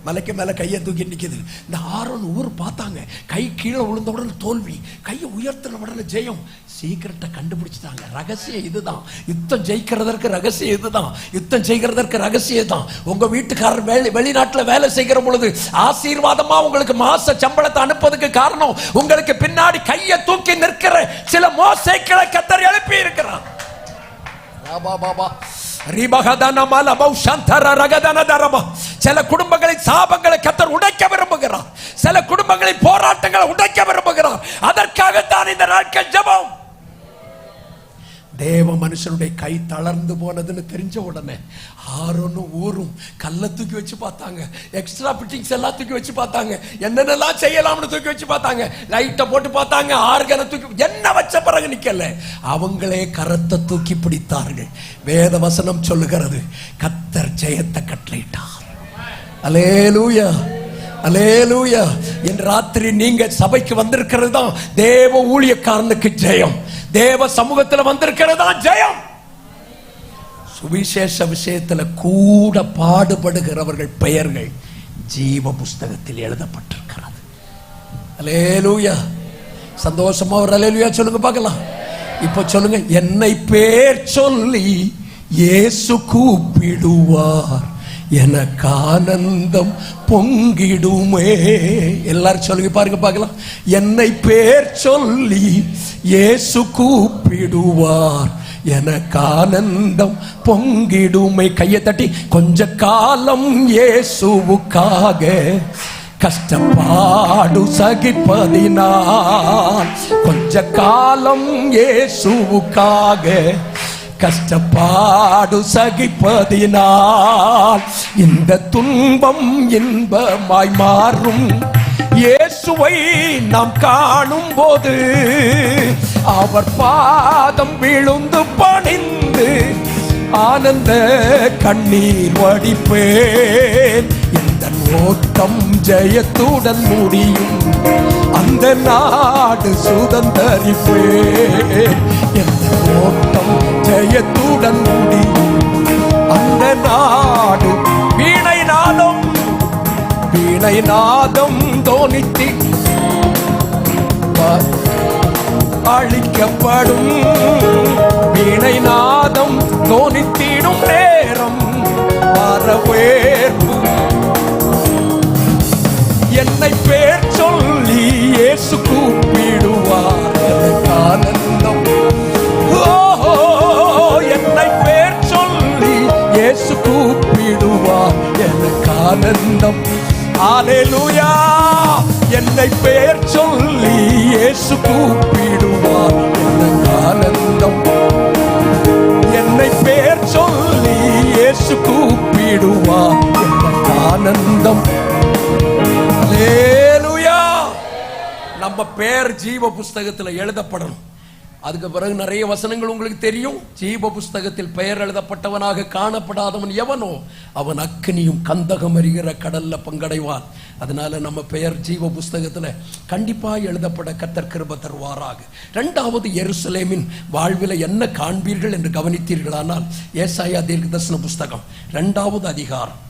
மலைக்கு மேல கையை தூக்கிட்டு நிக்குது. இந்த ஆரோன் ஊர் பார்த்தாங்க, கை கீழே விழுந்த உடனே தோல்வி, கையை உயர்த்தின உடனே ஜெயம். சீக்கிரட்டை கண்டுபிடிச்சிட்டாங்க. ரகசியம் இதுதான். யுத்தம் ஜெயிக்கிறதற்கு ரகசியம் இதுதான். யுத்தம் ஜெயிக்கிறதற்கு ரகசியம் தான். உங்க வீட்டுக்காரர் வெளிநாட்டுல வேலை செய்கிற பொழுது ஆசீர்வாதமா உங்களுக்கு மாச சம்பளத்தை அனுப்புவதற்கு காரணம் உங்களுக்கு பின்னாடி கையை தூக்கி நிற்கிற சில மோசைகளை கர்த்தர் எழுப்பி இருக்கிறார். சில குடும்பங்களின் சாபங்களை கர்த்தர் உடைக்க விரும்புகிறார். சில குடும்பங்களின் போராட்டங்களை உடைக்க விரும்புகிறார். அதற்காகத்தான் இந்த நாட்கள் ஜெபம். தேவ மனுஷனுடைய கை தளர்ந்து போனதுன்னு தெரிஞ்ச உடனே ஆரோனும் ஊரும் கல்லை தூக்கி வச்சு பார்த்தாங்க, எக்ஸ்ட்ரா பிட்டிங்ஸ் எல்லாம் தூக்கி வச்சு பார்த்தாங்க, என்னென்னலாம் செய்யலாம்னு தூக்கி வச்சு பார்த்தாங்க, லைட்டை போட்டு பார்த்தாங்க, ஆர்கனை தூக்கி என்ன வச்ச பிறகு நிக்கல, அவங்களே கரத்தை தூக்கி பிடித்தார்கள். வேத வசனம் சொல்லுகிறது, கர்த்தர் ஜெயத்தை கட்டளையிட்டார். அல்லேலூயா, அல்லேலூயா. இன்று ராத்திரி நீங்க சபைக்கு வந்திருக்கிறது தான் தேவ ஊழியக்காரனுக்கு ஜெயம். தேவ சமூகத்தில் வந்திருக்கிறதா ஜெயம். சுவிசேஷ விஷயத்துல கூட பாடுபடுகிறவர்கள் பெயர்கள் ஜீவ புஸ்தகத்தில் எழுதப்பட்டிருக்கிறது. அல்லேலூயா. சந்தோஷமா ஒரு அல்லேலூயா சொல்லுங்க பார்க்கலாம். இப்ப சொல்லுங்க, என்னை பேர் சொல்லி இயேசு கூப்பிடுவார், எனக்கு ஆனந்தம் பொங்கிடுமே. எல்லாரும் சொல்லுங்க பாருங்க பார்க்கலாம். என்னை பேர் சொல்லி இயேசு கூப்பிடுவார், எனக்கு ஆனந்தம் பொங்கிடுமே. கையை தட்டி, கொஞ்ச காலம் இயேசுவுக்காக கஷ்டப்பாடு சகிப்பதினால், கொஞ்ச காலம் இயேசுவுக்காக கஷ்டப்பாடு சகிப்பதினால் இந்த துன்பம் இன்பமாய் மாறும். இயேசுவை நாம் காணும் போது அவர் பாதம் விழுந்து பணிந்து ஆனந்த கண்ணீர் வடிப்பேன். இந்த ஓட்டம் ஜெயத்துடன் முடியும், அந்த நாடு சுதந்தரிப்பேன். இந்த ஓட்டம் ஜெயத்துடன் முடியும், அந்த நாடு வீணை நாளும் வீணை நாதம் தோனித்தி அழிக்கப்படும். வீணை நாதம் தோனித்திடும் நேரம் வரவேற்பு. என்னை பேர் சொல்லி இயேசு கூப்பிடுவார், எனக்கு ஆனந்தம். ஓஹோ, என்னை பேர் சொல்லி இயேசு கூப்பிடுவார், எனக்கு ஆனந்தம். அல்லேலூயா. என்னை பேர் சொல்லி இயேசு கூப்பிடுவார், எனக்கு ஆனந்தம். என்னை பேர் சொல்லி இயேசு கூப்பிடுவார், எனக்கு ஆனந்தம். அல்லேலூயா. நம்ம பேர் ஜீவ புஸ்தகத்தில் எழுதப்படணும். அதுக்கு பிறகு நிறைய வசனங்கள் உங்களுக்கு தெரியும். ஜீவ புஸ்தகத்தில் பெயர் எழுதப்பட்டவனாக காணப்படாதவன் எவனோ அவன் அக்கினியும் கந்தகம் எரிகிற கடல்ல பங்கடைவான். அதனால நம்ம பெயர் ஜீவ புஸ்தகத்தில் கண்டிப்பாக எழுதப்பட கர்த்தர் கிருபை தருவாராக. இரண்டாவது, எருசலேமின் வாழ்வில் என்ன காண்பீர்கள் என்று கவனித்தீர்களானால் ஏசாயா தீர்க்கதரிசன புஸ்தகம் 2வது அதிகாரம்.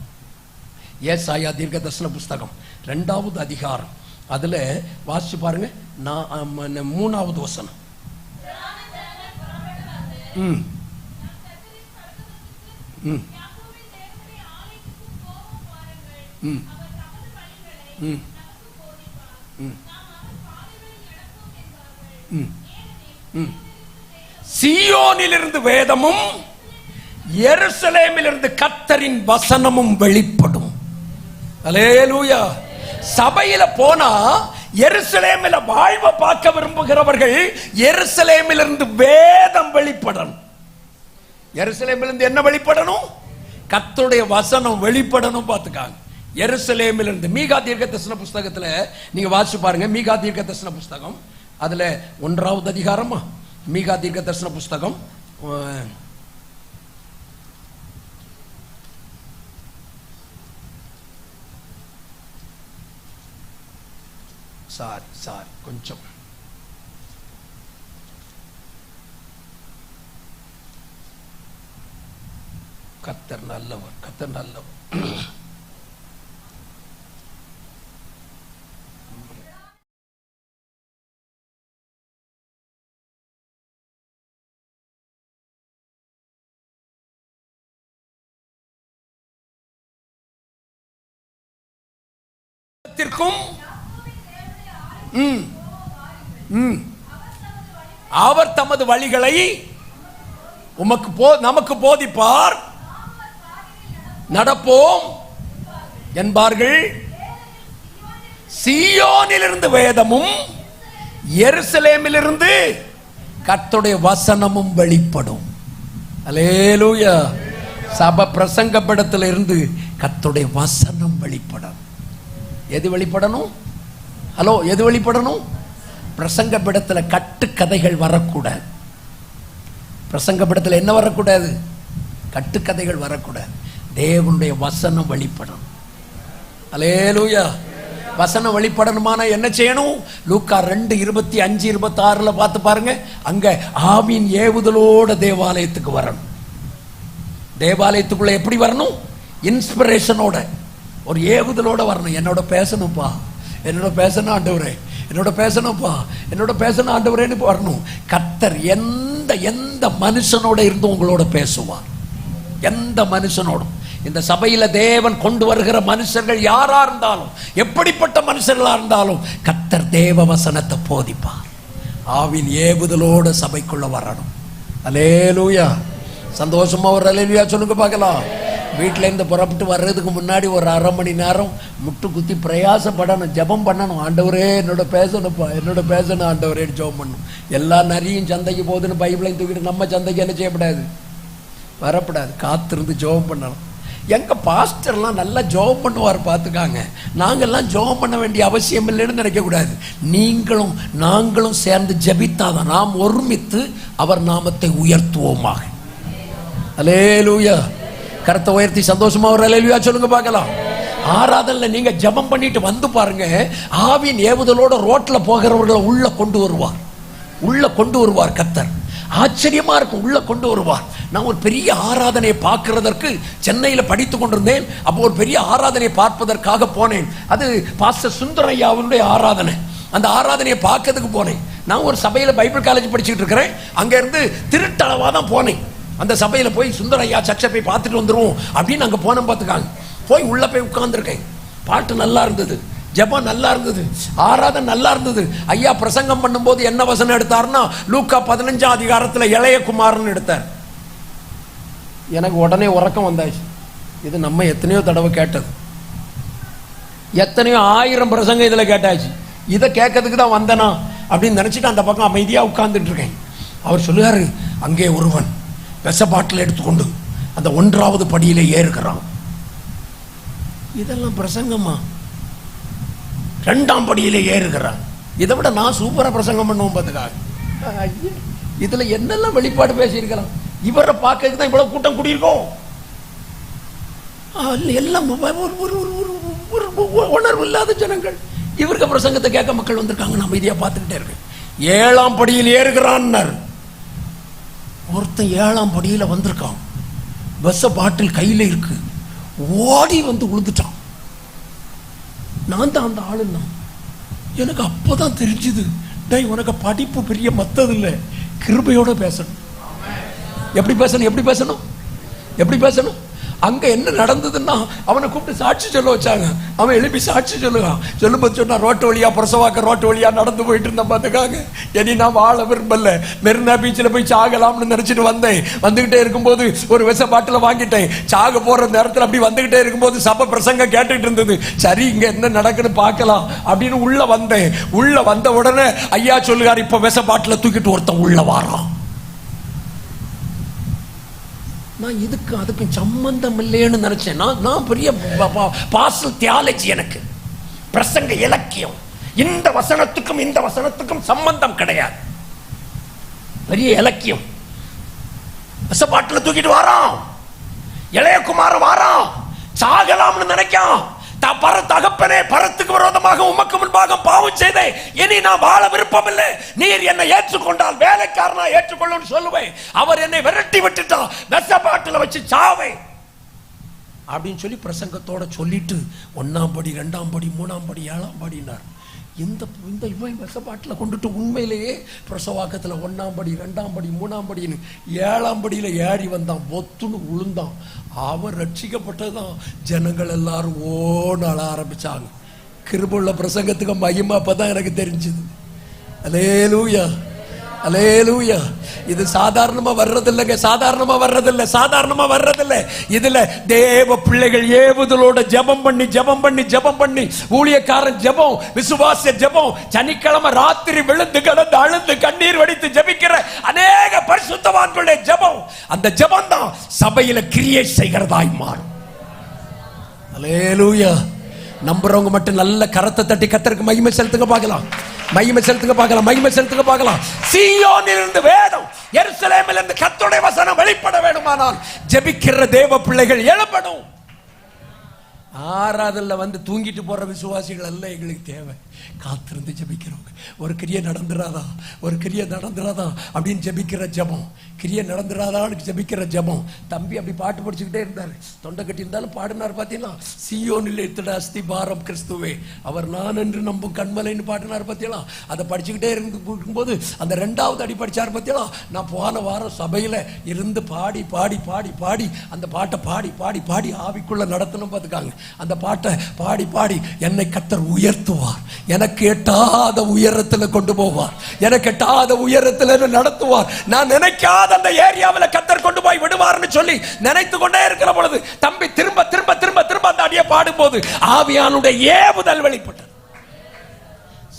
ஏசாயா தீர்க்கதரிசன புஸ்தகம் 2வது அதிகாரம். அதுல வாசிச்சு பாருங்க. 3வது வசனம். சீயோனிலிருந்து வேதமும் எருசலேமிலிருந்து கர்த்தரின் வசனமும் வெளிப்படும். அல்லேலூயா. சபையில போனா எருசலேமில் வாழ்வை பார்க்க விரும்புகிறவர்கள் எருசலேமிலிருந்து வேதம் வெளிப்படணும். எருசலேமிலிருந்து என்ன வெளிப்படணும்? கர்த்தருடைய வசனம் வெளிப்படணும். பார்த்துக்காங்க. எருசலேமிலிருந்து மீகா தீர்க்கதரிசன புஸ்தகத்துல நீங்க வாசிச்சு பாருங்க. மீகா தீர்க்கதரிசன புஸ்தகம் அதுல 1வது அதிகாரமா. மீகா தீர்க்கதரிசன புஸ்தகம் சாரி கொஞ்சம் கர்த்தர் நல்லவர், கர்த்தர் நல்லவர். அவர் தமது வழிகளை நமக்கு போதிப்பார், நடப்போம் என்பார்கள். சீயோனிலிருந்து வேதமும் எருசலேமிலிருந்து கர்த்தருடைய வசனமும் வெளிப்படும். அல்லேலூயா. சபை பிரசங்க படத்தில் இருந்து கர்த்தருடைய வசனம் வெளிப்படும். எது வெளிப்படணும்? ஹலோ, எது வெளிப்படணும்? பிரசங்க படத்தில் கட்டுக்கதைகள் வரக்கூடாது. பிரசங்க படத்தில் என்ன வரக்கூடாது? கட்டுக்கதைகள் வரக்கூடாது. தேவனுடைய வசனம் வெளிப்படும். அல்லேலூயா. வசனம் வெளிப்படணுமானா என்ன செய்யணும்? லூக்கா 2:25-26 பார்த்து பாருங்க. அங்க ஆவியின் ஏவுதலோட தேவாலயத்துக்கு வரணும். தேவாலயத்துக்குள்ள எப்படி வரணும்? இன்ஸ்பிரேஷனோட, ஒரு ஏவுதலோட வரணும். என்னோட பேசணும்ப்பா, என்னோட பேசணும் ஆண்டவரே, என்னோட பேசணும்ப்பா, என்னோட பேசணும் ஆண்டவரேன்னு வரணும். கர்த்தர் எந்த மனுஷனோட இருந்து உங்களோட பேசுவார். எந்த மனுஷனோடும். இந்த சபையில தேவன் கொண்டு வருகிற மனுஷர்கள் யாரா இருந்தாலும், எப்படிப்பட்ட மனுஷர்களா இருந்தாலும் கர்த்தர் தேவ வசனத்தை போதிப்பார். ஆவின் ஏவுதலோட சபைக்குள்ள வரணும். அல்லேலூயா. சந்தோஷமா ஒரு அல்லேலூயா சொல்லுங்க பார்க்கலாம். வீட்டில இருந்து புறப்பட்டு வர்றதுக்கு முன்னாடி ஒரு 1/2 மணி நேரம் முட்டு குத்தி பிரயாசப்படணும், ஜெபம் பண்ணணும். ஆண்டவரே என்னோட பேசணும்ப்பா, என்னோட பேசணும் ஆண்டவரேன்னு ஜெபம் பண்ணணும். எல்லா நரியும் சந்தைக்கு போகுதுன்னு பைபிளையும் தூக்கிட்டு நம்ம சந்தைக்கு என்ன செய்யப்படாது? வரப்படாது. காத்திருந்து ஜெபம் பண்ணணும். எங்க பாஸ்டர்லாம் நல்லா ஜெபம் பண்ணுவார் பார்த்துக்காங்க. நாங்கெல்லாம் ஜெபம் பண்ண வேண்டிய அவசியம் இல்லைன்னு நினைக்க கூடாது. நீங்களும் நாங்களும் சேர்ந்து ஜெபித்தாதான் நாம் ஒருமித்து அவர் நாமத்தை உயர்த்துவோமாக. அல்லேலூயா. கரத்தை உயர்த்தி சந்தோஷமா ஒரு அல்லேலூயா சொல்லுங்க பார்க்கலாம். ஆராதனைல நீங்க ஜெபம் பண்ணிட்டு வந்து பாருங்க, ஆவியின் ஏவுதலோட ரோட்ல போகிறவர்களை உள்ள கொண்டு வருவார். உள்ள கொண்டு வருவார் கர்த்தர். ஆச்சரியமா இருக்கும். உள்ள கொண்டு வருவார். நான் ஒரு பெரிய ஆராதனையை பார்க்கிறதற்கு சென்னையில் படித்து கொண்டிருந்தேன். அப்போ ஒரு பெரிய ஆராதனையை பார்ப்பதற்காக போனேன். அது பாஸ்டர் சுந்தரையாவுடைய ஆராதனை. அந்த ஆராதனையை பார்க்கறதுக்கு போனேன். நான் ஒரு சபையில் பைபிள் காலேஜ் படிச்சுட்டு இருக்கிறேன். அங்க இருந்து திருட்டளவா தான் போனேன். அந்த சபையில் போய் சுந்தரையா சர்ச்சை போய் பார்த்துட்டு வந்துருவோம் அப்படின்னு அங்கே போனோம். பார்த்துக்காங்க. போய் உள்ள போய் உட்கார்ந்துருக்கேன். பாட்டு நல்லா இருந்தது, ஜெபம் நல்லா இருந்தது, ஆராதனை நல்லா இருந்தது. ஐயா பிரசங்கம் பண்ணும்போது என்ன வசனம் எடுத்தாருன்னா லூக்கா 15ஆம் அதிகாரத்தில் இளைய குமாரன் எடுத்தார். எனக்கு உடனே உறக்கம் வந்தாச்சு. இது நம்ம எத்தனையோ தடவை கேட்டது, எத்தனையோ 1000 பிரசங்கம் இதில் கேட்டாச்சு. இதை கேட்கறதுக்கு தான் வந்தனா அப்படின்னு நினைச்சிட்டு அந்த பக்கம் அமைதியாக உட்கார்ந்துட்டு இருக்கேன். அவர் சொல்லுவாரு, அங்கே ஒருவன் விஷப்பாட்டில் எடுத்துக்கொண்டு அந்த 1வது படியிலே ஏறுகிறான். இதெல்லாம் பிரசங்கமா? 2ஆம் படியிலே ஏறுகிறான். இதை விட நான் சூப்பரா பிரசங்கம் பண்ணுவோம் பார்த்துக்காக. இதுல என்னெல்லாம் வெளிப்பாடு பேசியிருக்கலாம். இவரை பார்க்கறதுக்கு தான் இவ்வளவு கூட்டம் கூடியிருக்கோம். எல்லாம் உணர்வு இல்லாத ஜனங்கள். இவருக்கு பிரசங்கத்தை கேட்க மக்கள் வந்திருக்காங்க. நான் அமைதியா பார்த்துக்கிட்டே இருக்கேன். 7ஆம் படியில் ஏறுகிறான். ஒருத்தன் 7ஆம் படியில வந்திருக்கான். விஷ பாட்டில் கையில இருக்கு. ஓடி வந்து விழுந்துட்டான். நான் தான் அந்த ஆளுன்னா. எனக்கு அப்பதான் தெரிஞ்சுது, டேய் உனக்கு படிப்பு பெரிய மத்தது இல்லை, கிருபையோட பேசணும். எப்படி பேசணும்? எப்படி பேசணும்? எப்படி பேசணும்? அங்க என்ன நடந்ததுன்னா அவனை கூப்பிட்டு சாட்சி சொல்ல வச்சாங்க. அவன் எழுப்பி சாட்சி சொல்லுவான். சொல்லும்போது சொன்னா, ரோட்டு வழியா பிரசவாக்க ரோட்டு வழியா நடந்து போயிட்டு இருந்தேன் பார்த்துக்காங்க. இனி நான் வாழ விரும்பல, மெரினா பீச்சில் போய் சாகலாம்னு நினைச்சிட்டு வந்தேன். வந்துகிட்டே இருக்கும்போது ஒரு விஷ பாட்டில் வாங்கிட்டேன். சாக போற நேரத்தில் அப்படி வந்துகிட்டே இருக்கும்போது சபை பிரசங்கம் கேட்டுட்டு இருந்தது. சரி இங்க என்ன நடக்குன்னு பார்க்கலாம் அப்படின்னு உள்ள வந்தேன். உள்ள வந்த உடனே ஐயா சொல்லுகார், இப்ப விஷ பாட்டில தூக்கிட்டு ஒருத்தன் உள்ள வாரான். நான் இதுக்கு அதுக்கு சம்பந்தம் இல்லைன்னு நினைச்சேன். நான் பெரிய பாஸ்டல் தியாலஜி, எனக்கு பிரசங்க இலக்கியம். இந்த வசனத்துக்கும் இந்த வசனத்துக்கும் சம்பந்தம் கிடையாது. பெரிய இலக்கியம். விஷப்பாட்டில் தூக்கிட்டு வாரான். இளையகுமாரன் வாரான். சாகலாம்னு நினைக்கான். தகப்பனே, பரத்துக்கு விரோதமாக உமக்கு முன்பாக பாவம் செய்தேன், இனி நான் வாழ விருப்பம் இல்லை. நீர் என்னை ஏற்றுக்கொண்டால் வேலைக்காரனா ஏற்றுக்கொள்ளும் சொல்லுவேன். அவர் என்னை விரட்டி விட்டுட்டா, விஷப்பாட்டில் வச்சு சாவே அப்படின்னு சொல்லி பிரசங்கத்தோட சொல்லிட்டு 1ஆம் படி 2ஆம் படி 3ஆம் படி 7ஆம் படினார். இந்த இவன் விஷப்பாட்டில் கொண்டுட்டு உண்மையிலேயே பிரசவாக்கத்தில் 1ஆம் படி 2ஆம் படி 3ஆம் படின்னு 7ஆம் படியில் ஏறி வந்தான். ஒத்துன்னு உளுந்தான். அவன் ரட்சிக்கப்பட்டதான். ஜனங்கள் எல்லாரும் ஓட ஆரம்பிச்சாங்க. கிருபையுள்ள பிரசங்கத்துக்கு மகிமை அப்பதான் எனக்கு தெரிஞ்சது. அல்லேலூயா, அல்லேலூயா. இது சாதாரணமா வர்றதில்லைங்க, சாதாரணமா வர்றதில்லை, சாதாரணமா வர்றதில்லை. இதுல தேவ பிள்ளைகள் ஏவுதலோட ஜெபம் பண்ணி ஜெபம் பண்ணி ஜெபம் பண்ணி, ஊழியக்காரன் ஜெபம், விசுவாச ஜெபம், சனிக்கிழமை ராத்திரி விழுந்து கிடந்து அழுந்து கண்ணீர் வடித்து ஜெபிக்கிற அநேக பரிசுத்தவான்களுடைய ஜெபம், அந்த ஜெபம் தான் சபையில கிரியை செய்கிறதாய் மாறும். அல்லேலூயா. நம்புறவங்க மட்டும் நல்ல கரத்தை தட்டி கர்த்தருக்கு மகிமை செலுத்துங்க பார்க்கலாம். மகிமை செலுத்துங்க பார்க்கலாம். மகிமை செலுத்துங்க பார்க்கலாம். சீயோனிலிருந்து வேதம், எருசலேமிலிருந்து கர்த்தருடைய வசனம் வெளிப்பட வேண்டுமானால் ஜெபிக்கிற தேவ பிள்ளைகள் எழும்பணும். ஆராதல்ல வந்து தூங்கிட்டு போற விசுவாசிகள் அல்ல எங்களுக்கு தேவை. காத்திருந்து ஜெபிக்கிறவங்க. ஒரு கிரியை நடந்துராதா, ஒரு கிரியை நடந்துராதா அப்படின்னு ஜெபிக்கிற ஜெபம், கிரியை நடந்துராதான்னு ஜெபிக்கிற ஜெபம். தம்பி அப்படி பாட்டு படிச்சுக்கிட்டே இருந்தாரு. தொண்டை கட்டி இருந்தாலும் பாடினார். பார்த்தீங்களா? சீயோனில் எடுத்துட அஸ்தி பாரம் கிறிஸ்துவே, அவர் நான் என்று நம்பும் கண்மலைன்னு பாடினார். பார்த்தீங்களா? அதை படிச்சுக்கிட்டே இருக்கும்போது அந்த 2வது அடி படிச்சார். பார்த்தீங்களா? நான் போன வாரம் சபையில இருந்து பாடி பாடி பாடி பாடி அந்த பாட்டை பாடி பாடி பாடி ஆவிக்குள்ள நடத்தணும். பார்த்துக்காங்க. அந்த பாட்டை பாடி பாடி என்னை கர்த்தர் உயர்த்துவார், எனக்கு எட்டாத உயரத்தில் கொண்டு போவார், எனக்கு எட்டாத உயரத்தில் நடத்துவார், நான் நினைக்காத அந்த ஏரியாவில் கர்த்தர் கொண்டு போய் விடுவார்னு சொல்லி நினைத்து கொண்டே இருக்கிற பொழுது தம்பி திரும்ப திரும்ப திரும்ப திரும்ப அந்த அடியை பாடும்போது ஆவியானுடைய ஏவுதல் வெளிப்பட்டது.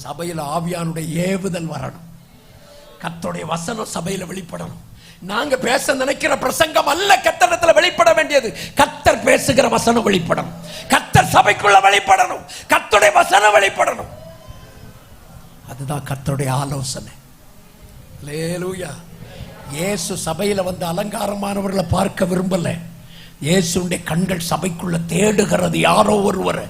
சபையில் ஆவியானுடைய ஏவுதல் வரணும். கர்த்தருடைய வசனம் சபையில் வெளிப்படணும். நாங்க பேச நினைக்கிற பிரசங்கம் அல்ல கர்த்தரிடத்தில் வெளிப்பட வேண்டியது. கர்த்தர் பேசுகிற வசனம் வெளிப்படணும். கர்த்தர் சபைக்குள்ள வெளிப்படணும். கர்த்தருடைய வசனம் வெளிப்படணும். அதுதான் கர்த்தருடைய ஆலோசனை. அல்லேலூயா. இயேசு சபையில வந்து அலங்காரமானவர்களை பார்க்க விரும்பல. இயேசுடைய கண்கள் சபைக்குள்ள தேடுகிறது யாரோ ஒருவர்.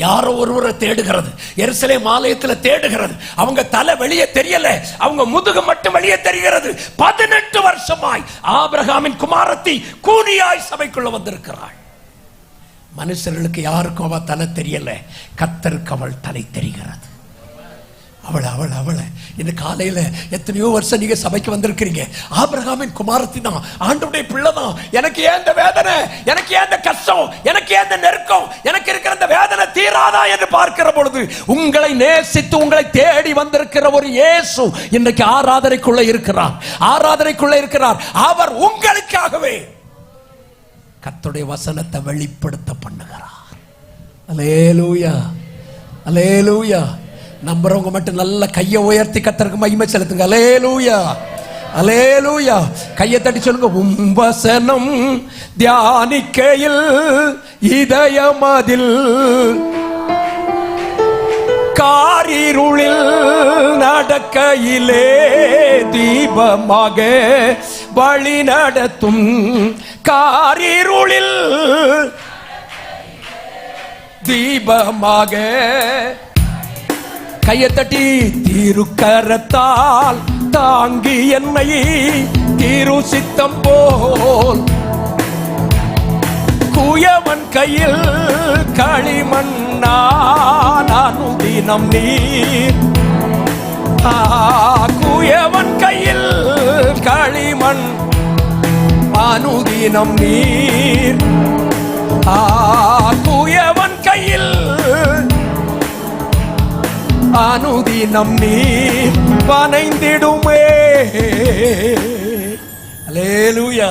யாரோ ஒருவரை தேடுகிறது, எருசலேம் ஆலயத்தில் தேடுகிறது. அவங்க தலை வெளியே தெரியல, அவங்க முதுகு மட்டும் வெளியே தெரிகிறது. 18 வருஷமாய் ஆபிரகாமின் குமாரத்தி கூனியாய் சபைக்குள்ள வந்திருக்கிறாள். மனுஷர்களுக்கு யாருக்கும் அவள் தலை தெரியல, கர்த்தருக்கு அவள் தலை தெரிகிறது. அவளை இந்த காலையில எத்தனையோ வருஷம் நீங்க சபைக்கு வந்திருக்கிறீங்க. ஆபிரகாமின் குமாரத்தி தான், ஆண்டவருடைய பிள்ளை தான். எனக்கு ஏன் இந்த வேதனை, எனக்கு ஏன் இந்த கஷ்டம், எனக்கு ஏன் இந்த நெருக்கம், எனக்கு இருக்கிற இந்த வேதனை தீராதா என்று பார்க்கிற பொழுது உங்களை நேசித்து உங்களை தேடி வந்திருக்கிற ஒரு இயேசு இன்றைக்கு ஆராதனைக்குள்ள இருக்கிறார். அவர் உங்களுக்காகவே கர்த்தருடைய வசனத்தை வெளிப்படுத்த பண்ணுகிறார். அல்லேலூயா, அல்லேலூயா. நம்புறவங்க மட்டும் நல்ல கையை உயர்த்தி கர்த்தருக்கு மகிமை செலுத்துங்க. அல்லேலூயா, அல்லேலூயா. கையை தட்டி சொல்லுங்க. வசனம் தியானிக்கையில் இதயமதில் காரிருளில் நடக்கையிலே தீபமாக வழி நடத்தும். காரிருளில் தீபமாக கையை தட்டி திருக்கரத்தால் தாங்கி என்னை திரு சித்தம் போல் குயவன் கையில் களிமண்ணான் அனுதினம் நீர். குயவன் கையில் களிமண் அனுதினம் நீர். குயவன் கையில் அனுதினம் நீர் வனைந்திடுமே. அல்லேலூயா.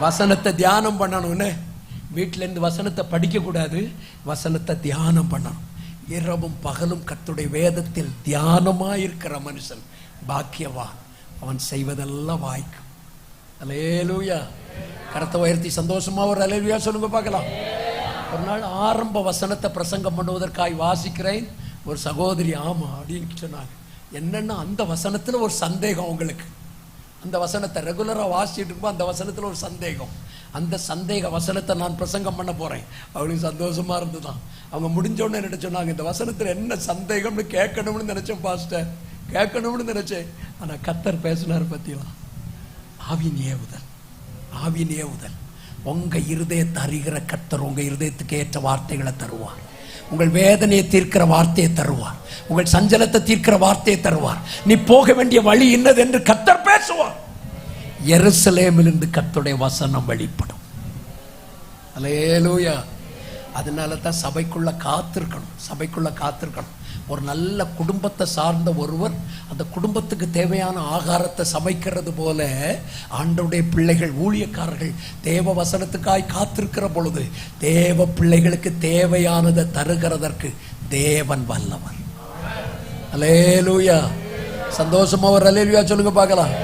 வசனத்தை தியானம் பண்ணணும்னு வீட்டில இருந்து வசனத்தை படிக்க கூடாது, வசனத்தை தியானம் பண்ணணும். இரவும் பகலும் கர்த்தருடைய வேதத்தில் தியானமாயிருக்கிற மனுஷன் பாக்கியவான், அவன் செய்வதெல்லாம் வாய்க்கும். அல்லேலூயா. கரத்தை உயர்த்தி சந்தோஷமா ஒரு அல்லேலூயா சொல்லுங்க பார்க்கலாம். ஒரு நாள் ஆரம்ப வசனத்தை பிரசங்கம் பண்ணுவதற்காக வாசிக்கிறேன். ஒரு சகோதரி ஆமா அப்படின்னு சொன்னாங்க. என்னன்னா அந்த வசனத்துல ஒரு சந்தேகம் அவங்களுக்கு. அந்த வசனத்தை ரெகுலரா வாசிச்சுட்டு இருக்கும்போது அந்த வசனத்துல ஒரு சந்தேகம். அந்த சந்தேக வசனத்தை நான் பிரசங்கம் பண்ண போறேன். அவங்களுக்கு சந்தோஷமா இருந்துதான். அவங்க முடிஞ்ச உடனே என்ன சொன்னாங்க, இந்த வசனத்துல என்ன சந்தேகம்னு கேட்கணும்னு நினைச்சேன் பாஸ்டர், கேட்கணும்னு நினைச்சேன். ஆனா கர்த்தர் பேசினார் பத்தியா. ஆவியின் ஏவுதல், ஆவியின் ஏவுதல். உங்க இருதயத்தை அறிகிற கர்த்தர் உங்க இருதயத்துக்கு ஏற்ற வார்த்தைகளை தருவார். உங்கள் வேதனையை தீர்க்கிற வார்த்தையை தருவார். உங்கள் சஞ்சலத்தை தீர்க்கிற வார்த்தையை தருவார். நீ போக வேண்டிய வழி என்னது என்று கர்த்தர் பேசுவார். எருசலேமிலிருந்து கர்த்தருடைய வசனம் வெளிப்படும். அல்லேலூயா. அதனால தான் சபைக்குள்ள காத்திருக்கணும். ஒரு நல்ல குடும்பத்தை சார்ந்த ஒருவர் அந்த குடும்பத்துக்கு தேவையான ஆகாரத்தை சமைக்கிறது போல ஆண்டவருடைய பிள்ளைகள், ஊழியக்காரர்கள் தேவ வசனத்துக்காய் காத்திருக்கிற பொழுது தேவ பிள்ளைகளுக்கு தேவையானதை தருகிறதற்கு தேவன் வல்லவர். அல்லேலூயா. சந்தோஷமா ஒரு அல்லேலூயா சொல்லுங்க பார்க்கலாம்.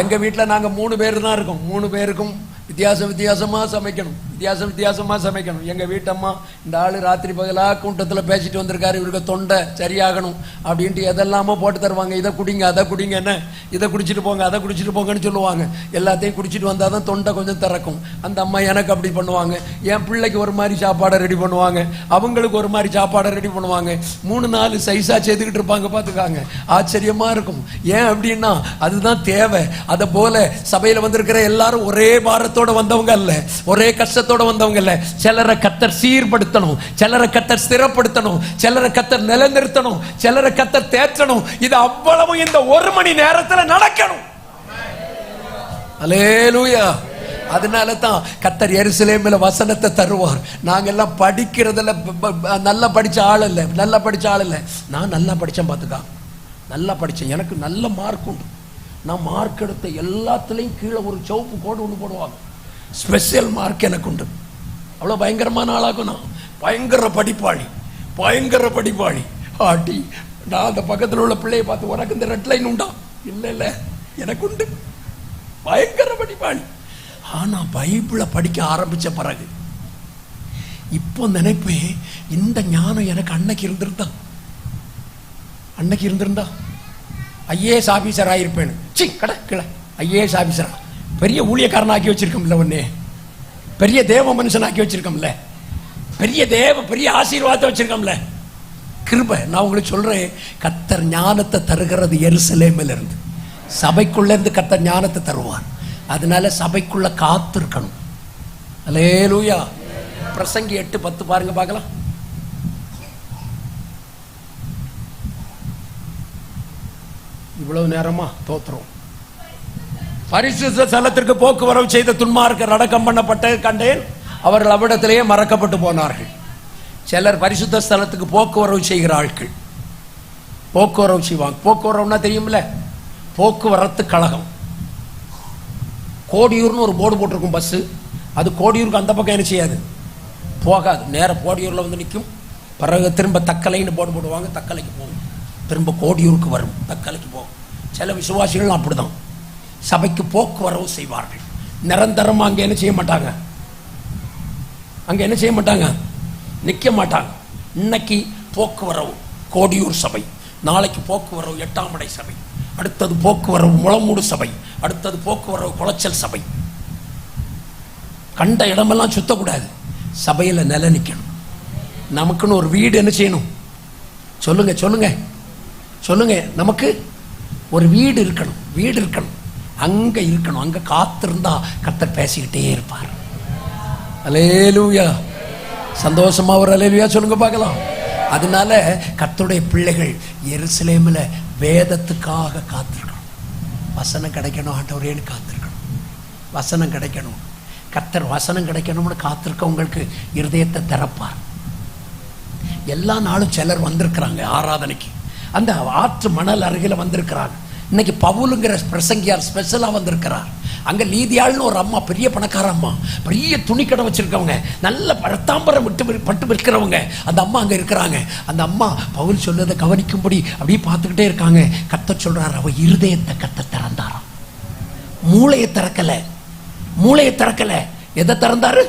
எங்க வீட்டில் நாங்க 3 பேர் தான் இருக்கோம். 3 பேருக்கும் வித்தியாசமா சமைக்கணும். எங்க வீட்டம்மா, இந்த ஆளு ராத்திரி பகலா கூட்டத்தில் பேசிட்டு வந்திருக்காரு, இவருக்கு தொண்டை சரியாகணும் அப்படின்ட்டு எதெல்லாமோ போட்டு தருவாங்க. இதை குடிங்க, அதை குடிங்க, என்ன இதை குடிச்சிட்டு போங்க, அதை குடிச்சிட்டு போங்கன்னு சொல்லுவாங்க. எல்லாத்தையும் குடிச்சிட்டு வந்தாதான் தொண்டை கொஞ்சம் திறக்கும். அந்த அம்மா எனக்கு அப்படி பண்ணுவாங்க. என் பிள்ளைக்கு ஒரு மாதிரி சாப்பாடை ரெடி பண்ணுவாங்க, அவங்களுக்கு ஒரு மாதிரி சாப்பாடை ரெடி பண்ணுவாங்க. 3-4 சைஸா செய்துக்கிட்டு இருப்பாங்க. பார்த்துக்காங்க, ஆச்சரியமா இருக்கும். ஏன் அப்படின்னா அதுதான் தேவை. அதை போல சபையில வந்திருக்கிற எல்லாரும் ஒரே பாரத்தோட வந்தவங்க அல்ல, ஒரே கஷ்டத்தோட வந்தவங்க இல்ல. சிலரை கர்த்தர் சீர்படுத்தணும், சிலரை கர்த்தர் ஸ்திரப்படுத்தணும், சிலரை கர்த்தர் நிலைநிறுத்தணும், சிலரை கர்த்தர் தேற்றணும். இது அவ்வளவு இந்த 1 மணி நேரத்தில் நடக்கணும். அல்லேலூயா. அதனால தான் கர்த்தர் எருசலேமில வசனத்தை தருவார். நாங்க எல்லாம் படிக்கிறதுல நல்லா படிச்ச ஆள் இல்ல. நான் நல்லா படிச்சேன். பார்த்துக்கா, நல்லா படிச்சேன். எனக்கு நல்ல மார்க் உண்டு. நான் மார்க் எடுத்த எல்லாத்துலேயும் கீழே ஒரு சிவப்பு கோடு ஒன்று போடுவாங்க. ஸ்பெஷல் மார்க் எனக்கு உண்டு. அவ்வளோ பயங்கரமான ஆளாகும். நான் பயங்கர படிப்பாளி. ஆட்டி நான் அந்த பக்கத்தில் உள்ள பிள்ளையை பார்த்து, உனக்கு இந்த ரெட் லைன் உண்டா? இல்லை, எனக்கு உண்டு. பயங்கர படிப்பாளி. ஆனால் பைபிளை படிக்க ஆரம்பித்த பிறகு இப்போ நினைப்பேன், இந்த ஞானம் எனக்கு அன்னைக்கு இருந்திருந்தா ஐஏஎஸ் ஆபீசர் ஆகியிருப்பேன். ஐஏஎஸ் ஆபீசரா, பெரிய ஊழியக்காரன் ஆக்கி வச்சிருக்கோம்ல, ஒன்னே பெரிய தேவ மனுஷன் ஆக்கி வச்சிருக்கோம்ல, பெரிய பெரிய ஆசீர்வாதத்தை வச்சிருக்கோம்ல, கிருபை. நான் உங்களுக்கு சொல்றேன், கர்த்தர் ஞானத்தை தருகிறது எருசலேமில் இருந்து, சபைக்குள்ள இருந்து கர்த்தர் ஞானத்தை தருவார். அதனால சபைக்குள்ள காத்து இருக்கணும். அல்லேலூயா. பிரசங்கி 8:10 பாருங்க பார்க்கலாம். இவ்வளவு நேரமா தோத்துறோம். பரிசுத்த ஸ்தலத்திற்கு போக்குவரவு செய்த துன்மார்க்கர் அடக்கம் பண்ணப்பட்ட கண்டேன், அவர்கள் அவ்விடத்திலேயே மறக்கப்பட்டு போனார்கள். சிலர் பரிசுத்த ஸ்தலத்துக்கு போக்குவரவு செய்கிற ஆட்கள், போக்குவரவு செய்வாங்க. போக்குவரவுன்னா தெரியுமில்ல, போக்குவரத்து கழகம். கோடியூர்னு ஒரு போர்டு போட்டிருக்கும் பஸ்ஸு, அது கோடியூருக்கு அந்த பக்கம் என்ன செய்யாது, போகாது. நேராக கோடியூரில் வந்து நிற்கும். பிறகு திரும்ப தக்கலைன்னு போர்டு போடுவாங்க, தக்கலைக்கு போகும். திரும்ப கோடியூருக்கு வரும், தக்கலைக்கு போகும். சில விசுவாசிகள் அப்படிதான் சபைக்கு போக்குவரவு செய்வார்கள். நிரந்தரமாக அங்கே என்ன செய்ய மாட்டாங்க, அங்கே என்ன செய்ய மாட்டாங்க, நிற்க மாட்டாங்க. இன்னைக்கு போக்குவரவு கோடியூர் சபை, நாளைக்கு போக்குவரவு 8ஆம் படை சபை, அடுத்தது போக்குவரவு முளமூடு சபை, அடுத்தது போக்குவரவு குளச்சல் சபை. கண்ட இடமெல்லாம் சுத்தக்கூடாது, சபையில் நில நிற்கணும். நமக்குன்னு ஒரு வீடு என்ன செய்யணும், சொல்லுங்க சொல்லுங்க சொல்லுங்க, நமக்கு ஒரு வீடு இருக்கணும், வீடு இருக்கணும், அங்க இருக்கணும். அங்க காத்திருந்தா கர்த்தர் பேசிக்கிட்டே இருப்பார். அல்லேலூயா. சந்தோஷமா ஒரு அல்லேலூயா சொல்லுங்க பார்க்கலாம். அதனால கர்த்தருடைய பிள்ளைகள் எருசலேமில் வேதத்துக்காக காத்திருக்கணும். வசனம் கிடைக்கணும் ஆண்டவரேன்னு காத்திருக்கணும். வசனம் கிடைக்கணும், கர்த்தர் வசனம் கிடைக்கணும்னு காத்திருக்கவங்களுக்கு இருதயத்தை திறப்பார். எல்லா நாளும் சிலர் வந்திருக்கிறாங்க ஆராதனைக்கு, அந்த ஆற்று மணல் அருகில் வந்திருக்கிறாங்க. இன்னைக்கு பவுலுங்கிற பிரசங்கியார் ஸ்பெஷலாக வந்திருக்கிறார். அங்கே லீதியாள்னு ஒரு அம்மா, பெரிய பணக்கார அம்மா, பெரிய துணிக்கடை வச்சிருக்கவங்க, நல்ல ரத்தாம்பரம் பட்டு விற்கிறவங்க, அந்த அம்மா அங்கே இருக்கிறாங்க. அந்த அம்மா பவுல் சொன்னதை கவனிக்கும்படி அப்படியே பார்த்துக்கிட்டே இருக்காங்க. கர்த்தர் சொல்றார், அவ இருதயத்தை கர்த்தர் திறந்தாராம். மூளையை திறக்கல, மூளையை திறக்கல. எதை திறந்தாரு?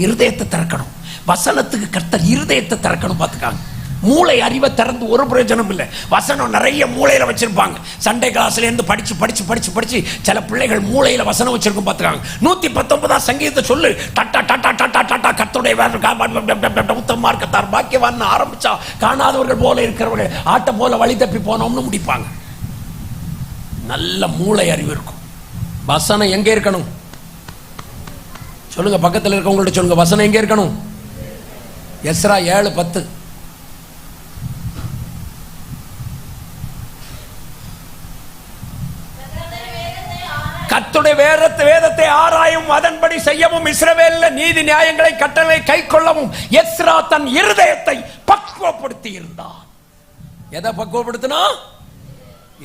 இருதயத்தை திறக்கணும். வசனத்துக்கு கர்த்தர் இருதயத்தை திறக்கணும். பார்த்துக்காங்க, மூளை அறிவை திறந்து ஒரு பிரயோஜனம் இல்லை. வசனம் நிறைய மூளையில வச்சிருப்பாங்க. சண்டே கிளாஸ்ல இருந்து படிச்சு படிச்சு படிச்சு படிச்சு சில பிள்ளைகள் மூளையில வசனம் வச்சிருக்கும். பார்த்துக்காங்க, 119 சங்கீதத்தை சொல்லு, டட்டா டட்டா டட்டா டட்டா கர்த்தருடைய உத்தமமார்க்கத்தார் பாக்கியவான் ஆரம்பிச்சா காணாதவர்கள் போல இருக்கிறவர்கள் ஆட்ட போல வழி தப்பி போனோம்னு முடிப்பாங்க. நல்ல மூளை அறிவு இருக்கும். வசனம் எங்க இருக்கணும் சொல்லுங்க, பக்கத்தில் இருக்கவங்கள்ட்ட சொல்லுங்க, வசனம் எங்க இருக்கணும்? எஸ்ரா 7:10. கர்த்தருடைய வேதத்தை ஆராயும், அதன்படி செய்யவும், இஸ்ரவேலில் நீதி நியாயங்களை கட்டளை கை கொள்ளவும் எஸ்ரா தன் இருதயத்தை பக்குவப்படுத்தி இருந்தான். எதை பக்குவப்படுத்தினா?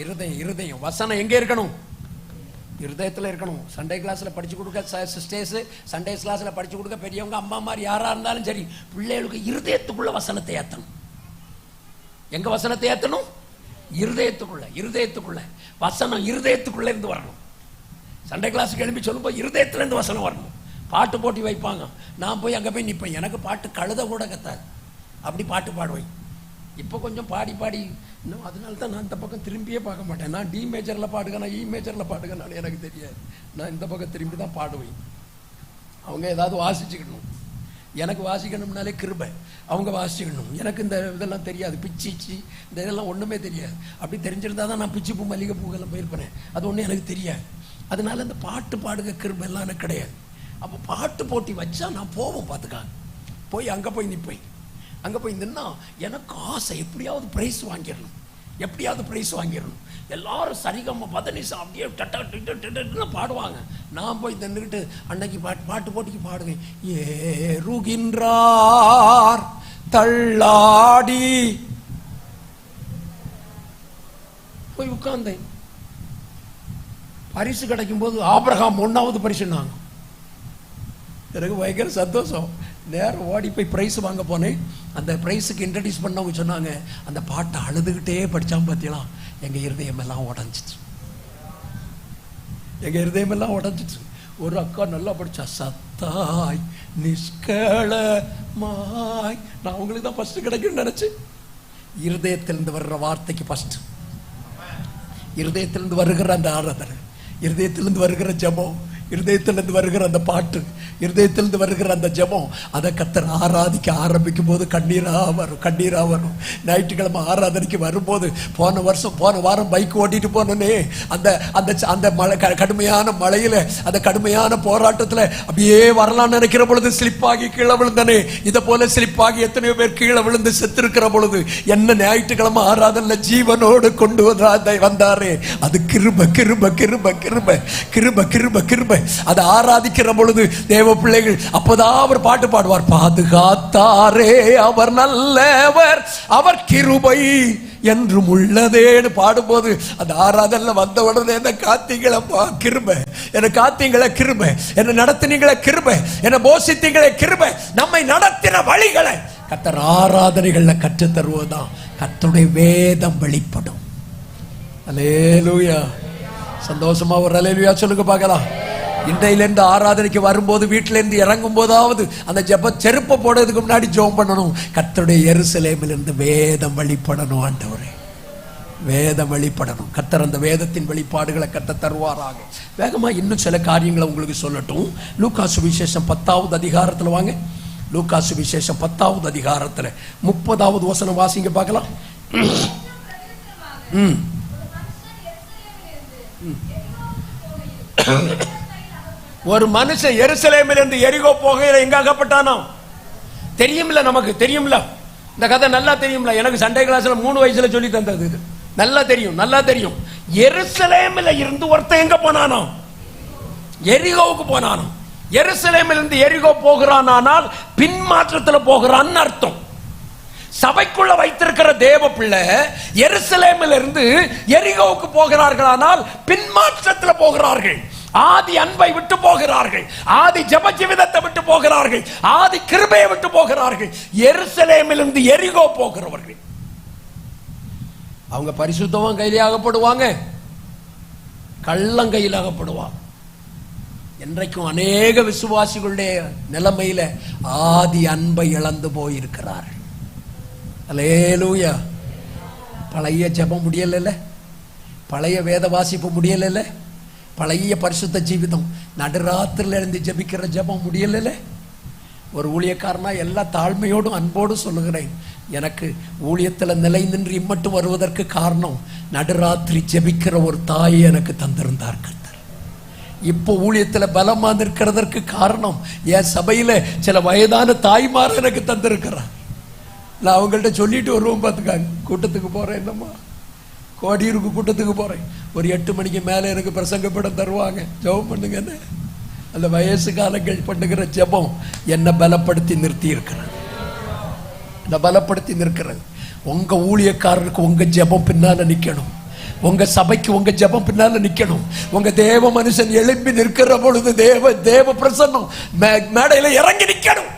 இருதயம். இருதயம். வசனம் எங்க இருக்கணும்? இருதயத்தில் இருக்கணும். சண்டே கிளாஸில் படிச்சு கொடுக்க சிஸ்டர்ஸ், சண்டே கிளாஸில் படிச்சு கொடுக்க பெரியவங்க, அம்மா மாதிரி யாராக இருந்தாலும் சரி, பிள்ளைகளுக்கு இருதயத்துக்குள்ள வசனத்தை ஏற்றணும். எங்க வசனத்தை ஏற்றணும்? இருதயத்துக்குள்ள. இருதயத்துக்குள்ள வசனம் இருதயத்துக்குள்ள இருந்து வரணும். சண்டே கிளாஸுக்கு எழுப்பி சொல்லும்போது இருதயத்திலேருந்து வசனம் வரணும். பாட்டு போட்டி வைப்பாங்க, நான் போய் அங்கே போய் நிற்பேன். எனக்கு பாட்டு கழுத கூட கத்தாது, அப்படி பாட்டு பாடுவேன். இப்போ கொஞ்சம் பாடி பாடி இன்னும், அதனால தான் நான் இந்த பக்கம் திரும்பியே பார்க்க மாட்டேன். நான் டி மேஜரில் பாடுவேன், இ மேஜரில் பாடுவேன், எனக்கு தெரியாது. நான் இந்த பக்கம் திரும்பி தான் பாடுவேன். அவங்க ஏதாவது வாசிச்சுக்கணும், எனக்கு வாசிக்கணும்னாலே கிருபை. அவங்க வாசிக்கணும், எனக்கு இந்த இதெல்லாம் தெரியாது. பிச்சிச்சு இந்த இதெல்லாம் ஒன்றுமே தெரியாது. அப்படி தெரிஞ்சிருந்தா தான் நான் பிச்சிப்பூ மல்லிகைப்பூக்கெல்லாம் போயிருப்பேன். அது ஒன்றும் எனக்கு தெரியாது. அதனால இந்த பாட்டு பாடுக கிருபை எல்லாம் எனக்கு கிடையாது. அப்போ பாட்டு போட்டி வச்சா நான் போவோம். பார்த்துக்காங்க, போய் அங்கே போய் நிற்பேன். அங்கே போய் நின்னா எனக்கு ஆசை, எப்படியாவது ப்ரைஸ் வாங்கிடணும், எப்படியாவது ப்ரைஸ் வாங்கிடணும். எல்லாரும் சரிகம்ம பதனிசா அப்படியே டட்டு பாடுவாங்க. நான் போய் நின்றுக்கிட்டு அன்னைக்கு பாட்டு போட்டிக்கு பாடுவேன். ஏறுகின்றார் தள்ளாடி போய் உட்கார்ந்தேன். பரிசு கிடைக்கும் போது ஆபிரகாம் 1வது பரிசுன்னாங்க. எனக்கு பயங்கர சந்தோஷம். நேரம் ஓடி போய் ப்ரைஸ் வாங்க போனேன். அந்த ப்ரைஸுக்கு இன்ட்ரடியூஸ் பண்ணவங்க சொன்னாங்க, அந்த பாட்டை அழுதுகிட்டே படித்தான் பார்த்தீங்களா, எங்கள் இருதயமெல்லாம் உடஞ்சிச்சு, எங்கள் இருதயமெல்லாம் உடஞ்சிச்சு. ஒரு அக்கா நல்லா படித்தா, சத்தாய் நிஷ்களமாய். நான் உங்களுக்கு தான் ஃபஸ்ட்டு கிடைக்கும்னு நினச்சேன். இருதயத்திலிருந்து வர்ற வார்த்தைக்கு ஃபஸ்ட்டு, இருதயத்திலிருந்து வருகிற அந்த ஆராதனை, இருதயத்திலிருந்து வருகிற ஜபம், இருதயத்திலிருந்து வருகிற அந்த பாட்டு, இருதயத்திலிருந்து வருகிற அந்த ஜெபம், அதை கர்த்தர் ஆராதிக்க ஆரம்பிக்கும் போது கண்ணீரா வரும். ஞாயிற்றுக்கிழமை ஆராதனைக்கு வரும்போது, போன வாரம் பைக் ஓட்டிட்டு போனே, அந்த மழை, கடுமையான மழையில, அந்த கடுமையான போராட்டத்துல அப்படியே வரலாம்னு நினைக்கிற பொழுது ஸ்லிப் ஆகி கீழே விழுந்தனே. இதை போல ஸ்லிப் ஆகி எத்தனையோ பேர் கீழே விழுந்து செத்திருக்கிற பொழுது என்ன ஞாயிற்றுக்கிழமை ஆராதனை ஜீவனோடு கொண்டு வந்தாரே, அது கிருபை கிருபை கிருபை கிருபை கிருபை கிருபை கிருபை. அதை ஆராதிக்கிற பொழுது தேவ பிள்ளைகள் அப்பதான் அவர் பாட்டு பாடுவார், பாதுகாத்தாரே அவர் நல்லவர், அவர் கிருபை என்றும் உள்ளதேன்னு பாடும்போது அந்த ஆராதனை வந்த உடனே என்ன காத்தீங்களப்பா கிருபை, என்ன காத்தீங்களே கிருபை, என்ன நடத்தினீங்களே கிருபை, என்ன போஷித்தீங்களே கிருபை, நம்மை நடத்தின வழிகளை கர்த்தர் ஆராதனைகள்ல கற்று தருவதுதான் கர்த்தருடைய வேதம் வெளிப்படும். அல்லேலூயா. சந்தோஷமா ஒரு அல்லேலூயா சொல்லுங்க பார்க்கலாம். இன்றையிலிருந்து ஆராதனைக்கு வரும்போது, வீட்டில இருந்து இறங்கும் போதாவது அந்த ஜெப செருப்பை போடுறதுக்கு முன்னாடி ஜெபம் பண்ணணும். கர்த்தருடைய எருசலேமிலிருந்து வேதம் வெளிப்படணும். ஆண்டவரே, வேதம் வெளிப்படணும். கர்த்தர் அந்த வேதத்தின் வெளிப்பாடுகளை கர்த்தர் தருவாராக. வேகமா இன்னும் சில காரியங்களை உங்களுக்கு சொல்லட்டும். லூக்கா சுவிசேஷம் 10வது அதிகாரத்தில் வாங்க. லூக்கா சுவிசேஷம் 10வது அதிகாரத்தில் 30வது வசனம் வாசிங்க பார்க்கலாம். ஒரு மனுஷன் எருசலேமில் இருந்து எரிகோ போகையில எங்க அகப்பட்டானோ தெரியும்ல, நமக்கு தெரியும்ல, இந்த கதை நல்லா தெரியும்ல. எனக்கு சண்டே கிளாஸ்ல 3 வயசுல சொல்லி தந்தது இது. நல்லா தெரியும், நல்லா தெரியும். எருசலேமில் இருந்து ஒருத்தன் எங்க போனானோ, எரிகோவுக்கு போனானோ. எருசலேமில் இருந்து எரிகோ போகிறானால் பின்மாற்றத்தில் போகிறான்னு அர்த்தம். சபைக்குள்ள வைத்திருக்கிற தேவ பிள்ளை எருசலேமில் இருந்து எரிகோவுக்கு போகிறார்களானால் பின்மாற்றத்தில் போகிறார்கள். ஆதி அன்பை விட்டு போகிறார்கள், ஆதி ஜெப ஜீவிதத்தை விட்டு போகிறார்கள், ஆதி கிருபையை விட்டு போகிறார்கள். எருசலேமில் இருந்து எரிகோ போகிறவர்கள் அவங்க பரிசுத்தவன் கையில் அகப்படுவாங்க, கள்ளங்கையில் அகப்படுவாங்க. என்றைக்கும் அநேக விசுவாசிகளுடைய நிலைமையில ஆதி அன்பை இழந்து போயிருக்கிறார்கள். அல்லேலூயா. பழைய ஜெபம் முடியல, பழைய வேத வாசிப்பு முடியல, பழைய பரிசுத்த ஜீவிதம், நடுராத்திரில இருந்து ஜெபிக்கிற ஜெபம் முடியல. ஒரு ஊழியக்காரனா எல்லா தாழ்மையோடும் அன்போடும் சொல்லுகிறேன், எனக்கு ஊழியத்தில் நிலை நின்று இம்மட்டும் வருவதற்கு காரணம் நடுராத்திரி ஜெபிக்கிற ஒரு தாயை எனக்கு தந்திருந்தார் கர்த்தர். இப்போ ஊழியத்தில் பலமா நிற்கிறதற்கு காரணம் என் சபையில சில வயதான தாய்மார் எனக்கு தந்திருக்கிறார். நான் அவங்கள்ட்ட சொல்லிட்டு வருவோம் பார்த்துக்காங்க. கூட்டத்துக்கு போறேன், என்னம்மா கோடியூருக்கு கூட்டத்துக்கு போறேன், ஒரு 8 மணிக்கு மேலே எனக்கு பிரசங்கப்படம் தருவாங்க, ஜெபம் பண்ணுங்கன்னு. அந்த வயசு காலங்கள் பண்ணுகிற ஜெபம் என்னை பலப்படுத்தி நிறுத்தி இருக்கிறது, என்னை பலப்படுத்தி நிற்கிறது. உங்க ஊழியக்காரருக்கு உங்க ஜெபம் பின்னால நிக்கணும், உங்க சபைக்கு உங்க ஜெபம் பின்னால நிக்கணும். உங்க தேவ மனுஷன் எழுப்பி நிற்கிற பொழுது தேவ பிரசன்னம் மேடையில இறங்கி நிக்கணும்.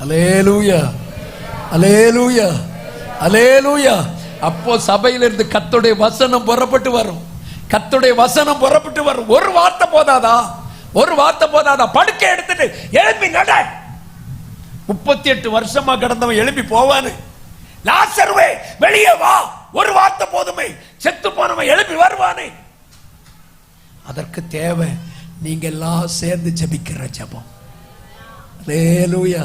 அல்லேலூயா, அல்லேலூயா, அல்லேலூயா. அப்போ சபையிலிருந்து கர்த்தருடைய வசனம் புறப்பட்டு வரும், கர்த்தருடைய வசனம் புறப்பட்டு வரும். ஒரு வார்த்தை போதாதா, ஒரு வார்த்தை போதாதா? படுக்கை எடுத்துட்டு எழுப்பி நட. 38 வருஷமா கடந்தவன் எழுப்பி போவானு, லாசருவே வெளியே வா, ஒரு வார்த்தை போதுமே, செத்து போனவன் எழுப்பி வருவானே. அதற்கு தேவை நீங்க எல்லாம் சேர்ந்து ஜெபிக்கிற ஜெபம். அல்லேலூயா.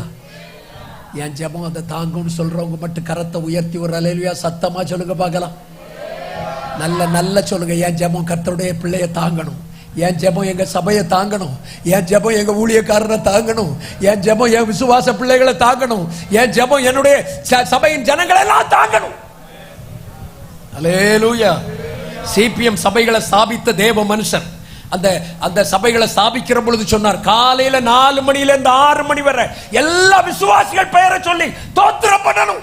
என் ஜெபம் அதை தாங்கும்னு சொல்றவங்க மட்டும் கரத்தை உயர்த்தி ஒரு அல்லேலூயா சத்தமா சொல்லுங்க பார்க்கலாம். நல்ல நல்ல சொல்லுங்க. என் ஜெபம் கர்த்தருடைய பிள்ளையை தாங்கணும், என் ஜெபம் எங்க சபையை தாங்கணும், என் ஜெபம் எங்க ஊழியக்காரரை தாங்கணும், என் ஜெபம் என் விசுவாச பிள்ளைகளை தாங்கணும், என் ஜெபம் என்னுடைய சபையின் ஜனங்களை எல்லாம் தாங்கணும். அல்லேலூயா. சிபிஎம் சபைகளை ஸ்தாபித்த தேவ மனுஷன் அந்த சபைகளை ஸ்தாபிக்கிற பொழுது சொன்னார், காலையில 4 மணியில இருந்து 6 மணி வரை எல்லா விசுவாசிகள் பெயரை சொல்லி தோத்திரம் பண்ணணும்.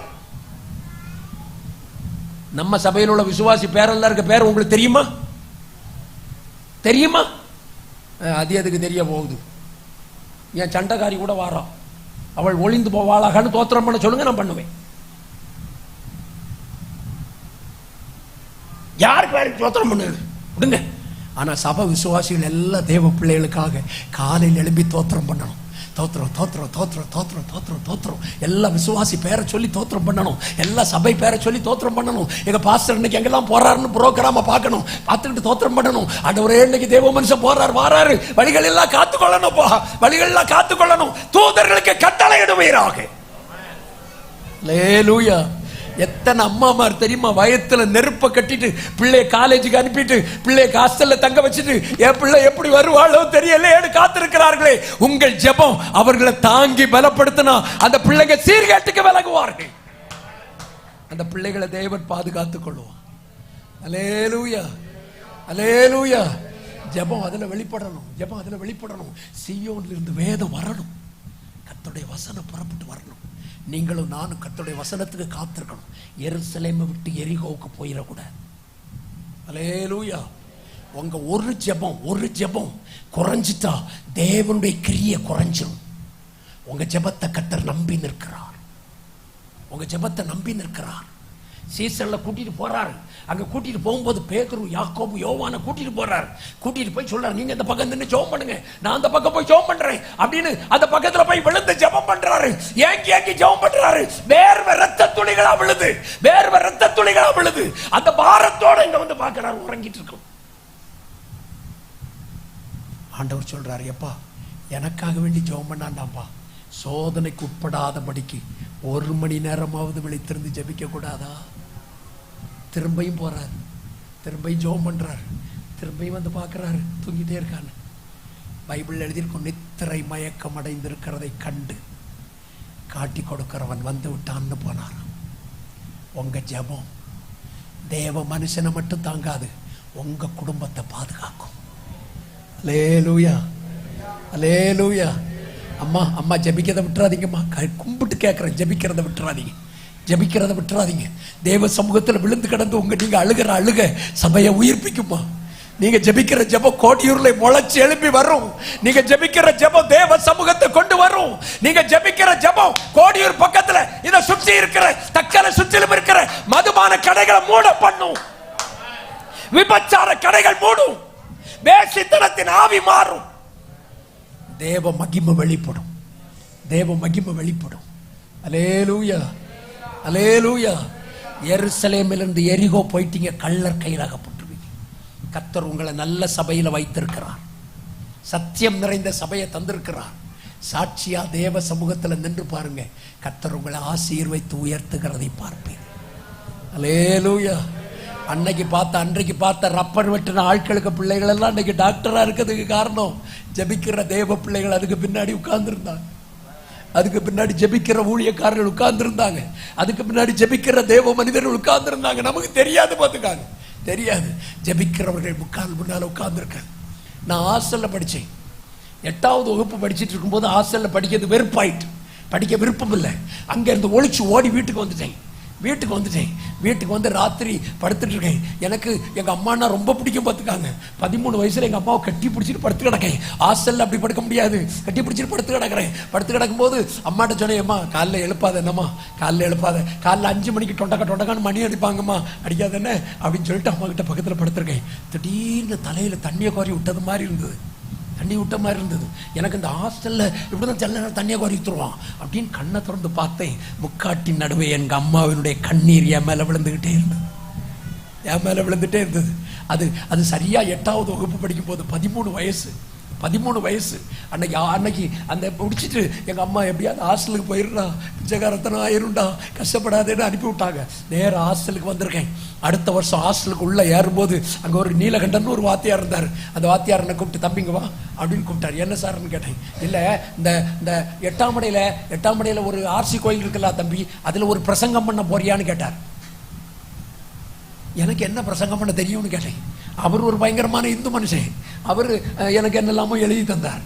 நம்ம சபையில் உள்ள விசுவாசி பேரெல்லாம் இருக்க பேர் உங்களுக்கு தெரியுமா? தெரியுமா? அது எதுக்கு தெரிய போகுது? என் சண்டைக்காரி கூட வாரா, அவள் ஒளிந்து போவாளாகன்னு தோத்திரம் பண்ண சொல்லுங்க, நான் பண்ணுவேன். யாருக்கு வேலைக்கு தோத்திரம் பண்ணுது விடுங்க. ஆனா சபை விசுவாசிகள் எல்லா தேவ பிள்ளைகளுக்காக காலையில் எழுப்பி தோத்திரம் பண்ணணும். தோத்திரம் தோத்திரம் தோத்திரம் தோத்திரம் தோத்திரம் தோத்திரம். எல்லா விசுவாசி பேரை சொல்லி தோத்திரம் பண்ணணும், எல்லா சபை பேரை சொல்லி தோத்திரம் பண்ணணும். எங்க பாஸ்டர் இன்னைக்கு எங்கெல்லாம் போறாருன்னு புரோகிராம பார்க்கணும், பார்த்துக்கிட்டு தோத்திரம் பண்ணணும். ஆண்டவரே இன்னைக்கு தேவ மனுஷன் போறாரு வாராரு, வழிகள் எல்லாம் காத்துக்கொள்ளணும், வழிகள் எல்லாம் காத்துக்கொள்ளணும். தூதர்களுக்கு கட்டளையிடுவீராக. அல்லேலூயா. எத்தனை அம்மாமார் தெரியுமா, வயத்துல நெருப்ப கட்டிட்டு பிள்ளைய காலேஜுக்கு அனுப்பிட்டு பிள்ளைய ஹாஸ்டல்ல தங்க வச்சுட்டு என் பிள்ளை எப்படி வருவாளோ தெரியலையேன்னு காத்திருக்கிறார்களே. உங்கள் ஜெபம் அவர்களை தாங்கி பலப்படுத்தினா அந்த பிள்ளைங்க சீர்கேட்டுக்கு விலகுவார்கள். அந்த பிள்ளைகளை தேவன் பாதுகாத்துக் கொள்வான். அல்லேலூயா, அல்லேலூயா. ஜெபம் அதுல வெளிப்படணும், ஜெபம் அதுல வெளிப்படணும். சீயோன்ல இருந்து வேதம் வரணும், கர்த்தருடைய வசனம் புறப்பட்டு வரணும். நீங்களும் நானும் கர்த்தருடைய வசனத்துக்கு காத்திருக்கணும். எருசலேமை விட்டு எரிகோவுக்கு போயிடக்கூடாது. அல்லேலூயா. உங்க ஒரு ஜெபம் குறைஞ்சிட்டா தேவனுடைய கிரியை குறைஞ்சிரும். உங்க ஜெபத்தை கர்த்தர் நம்பி நிற்கிறார், உங்க ஜெபத்தை நம்பி நிற்கிறார். சீசன்ல கூட்டிட்டு போறாரு, அங்க கூட்டிட்டு போகும்போது பேதுரு யாக்கோபு யோவானை கூட்டிட்டு போறாரு. கூட்டிட்டு போய் சொல்றாரு, நீங்க இந்த பக்கம் நின்று ஜெபம் பண்ணுங்க, நான் அந்த பக்கம் போய் ஜெபம் பண்றேன் அப்படின்னு. அந்த பக்கத்துல போய் விழுந்து ஜெபம் பண்றாரு, ஏங்கி ஏங்கி ஜெபம் பண்றாரு. வேர்வை ரத்த துளிகளா விழுது, வேர்வை ரத்த துளிகளா விழுது. அந்த பாரத்தோட இங்க வந்து பாக்குறாரு, உறங்கிட்டு இருக்கும். ஆண்டவர் சொல்றாரு, எப்பா எனக்காக வேண்டி ஜெபம் பண்ணாண்டாம்பா, சோதனைக்கு உட்படாதபடிக்கு 1 மணி நேரமாவது விழித்திருந்து ஜெபிக்க கூடாதா? திரும்பியும் போறாரு, திரும்பியும் ஜெபம் பண்றாரு, திரும்பியும் வந்து பார்க்கிறாரு, தூங்கிட்டே இருக்கான்னு. பைபிள் எழுதியிருக்கும், நித்திரை மயக்கம் அடைந்திருக்கிறதை கண்டு காட்டி கொடுக்கிறவன் வந்து விட்டான்னு போனார். உங்க ஜெபம் தேவ மனுஷனை மட்டும் தாங்காது, உங்க குடும்பத்தை பாதுகாக்கும். அல்லேலூயா, அல்லேலூயா. அம்மா அம்மா ஜெபிக்கிறத விட்டுறாதீங்கம்மா, கும்பிட்டு கேட்கிறேன், ஜெபிக்கிறத விட்டுறாதீங்க, ஜெபிக்கிறத விட்டுறாதீங்க. தேவ சமூகத்தில் விழுந்து கிடந்து நீங்க அழுகிற அழுக சபையை உயிர்ப்பிக்குமா? நீங்க ஜெபிக்கிற ஜெபம் கோடியூர்ல முளைச்சு எழுப்பி வரும். நீங்க ஜெபிக்கிற ஜெபம் தேவ சமூகத்தை கொண்டு வரும். நீங்க ஜெபிக்கிற ஜெபம் கோடியூர் பக்கத்துல இத சுற்றி இருக்கிற தக்கலை சுற்றிலும் இருக்கிற மதுபான கடைகளை மூட பண்ணும், விபச்சார கடைகள் மூடும், வேசித்தனத்தின் ஆவி மாறும். தேவ மகிமை வெளிப்படும், தேவ மகிமை வெளிப்படும். அல்லேலூயா, அல்லேலூயா. எருசலேமிலிருந்து எரிகோ போயிட்டீங்க, கள்ளர் கையில் அகப்பட்டுருவீங்க. கர்த்தர் உங்களை நல்ல சபையில வைத்திருக்கிறார், சத்தியம் நிறைந்த சபையை தந்திருக்கிறார். சாட்சியா தேவ சமூகத்தில் நின்று பாருங்க, கர்த்தர் உங்களை ஆசீர்வைத்து உயர்த்துகிறதை பார்ப்பீங்க. அல்லேலூயா. அன்னைக்கு பார்த்த ரப்பர் வெட்டின ஆட்களுக்கு பிள்ளைகள் எல்லாம் அன்னைக்கு டாக்டரா இருக்கிறதுக்கு காரணம் ஜெபிக்கிற தேவ பிள்ளைகள் அதுக்கு பின்னாடி உட்கார்ந்து இருந்தாங்க, அதுக்கு பின்னாடி ஜெபிக்கிற ஊழியக்காரர்கள் உட்கார்ந்து இருந்தாங்க, அதுக்கு பின்னாடி ஜெபிக்கிற தேவ மனிதர்கள் உட்கார்ந்து இருந்தாங்க. நமக்கு தெரியாது, பார்த்துக்காங்க, தெரியாது. ஜெபிக்கிறவர்கள் முன்னால உட்கார்ந்து இருக்காங்க. நான் ஹாஸ்டல்ல படிச்சேன், 8வது வகுப்பு படிச்சுட்டு இருக்கும்போது ஹாஸ்டல்ல படிக்கிறது வெறுப்பாயிட்டு, படிக்க விருப்பம் இல்லை. அங்க இருந்து ஒழிச்சு ஓடி வீட்டுக்கு வந்துட்டேன். வீட்டுக்கு வந்து ராத்திரி படுத்துட்டு இருக்கேன். எனக்கு எங்க அம்மானா ரொம்ப பிடிக்கும், பார்த்துக்காங்க. 13 வயசுல எங்க அம்மாவை கட்டி பிடிச்சிட்டு படுத்து கிடக்கேன். ஹாஸ்டல்ல அப்படி படுக்க முடியாது, கட்டி பிடிச்சிட்டு படுத்து கிடக்கிறேன். படுத்து கிடக்கும் போது அம்மாட்ட சொன்னேன், அம்மா காலைல எழுப்பாத, என்னம்மா காலைல எழுப்பாத, காலைல 5 மணிக்கு டொண்டக்கான்னு மணி அடிப்பாங்கம்மா, அடிக்காத என்ன அப்படின்னு சொல்லிட்டு அம்மா கிட்ட பக்கத்துல படுத்திருக்கேன். திடீர்னு தலையில தண்ணியை கோரி விட்டது மாதிரி இருந்தது, தண்ணி விட்ட மாதிரி இருந்தது. எனக்கு இந்த ஹாஸ்டல்ல இப்படிதான் சில நேரம் தண்ணியை கோரி வித்துருவான் அப்படின்னு கண்ணை திறந்து பார்த்தேன். முக்காட்டின் நடுவே எங்க அம்மாவினுடைய கண்ணீர் என் மேல விழுந்துகிட்டே இருந்தது. அது சரியா 8வது வகுப்பு படிக்கும் போது 13 வயசு. அன்னைக்கு அந்த பிடிச்சிட்டு எங்க அம்மா எப்படியாவது ஹாஸ்டலுக்கு போயிடுறா, பிச்சைக்காரத்தனை ஆயிருண்டா, கஷ்டப்படாதேன்னு அனுப்பி விட்டாங்க. நேரம் ஹாஸ்டலுக்கு வந்திருக்கேன். அடுத்த வருஷம் ஹாஸ்டலுக்கு உள்ள ஏறும்போது அங்க ஒரு நீலகண்டன் ஒரு வாத்தியார் இருந்தார். அந்த வாத்தியார் என்ன கூப்பிட்டு, தம்பிங்க வா அப்படின்னு கூப்பிட்டாரு. என்ன சார்ன்னு கேட்டேன். இல்ல இந்த 8ஆம் மடையில ஒரு ஆர்சி கோயில் இருக்குல்ல தம்பி, அதுல ஒரு பிரசங்கம் பண்ண போறியான்னு கேட்டார். எனக்கு என்ன பிரசங்கம் பண்ண தெரியும்னு கேட்டேன். அவர் ஒரு பயங்கரமான இந்து மனுஷன், அவர் எனக்கு என்னெல்லாமோ எழுதி தந்தார்.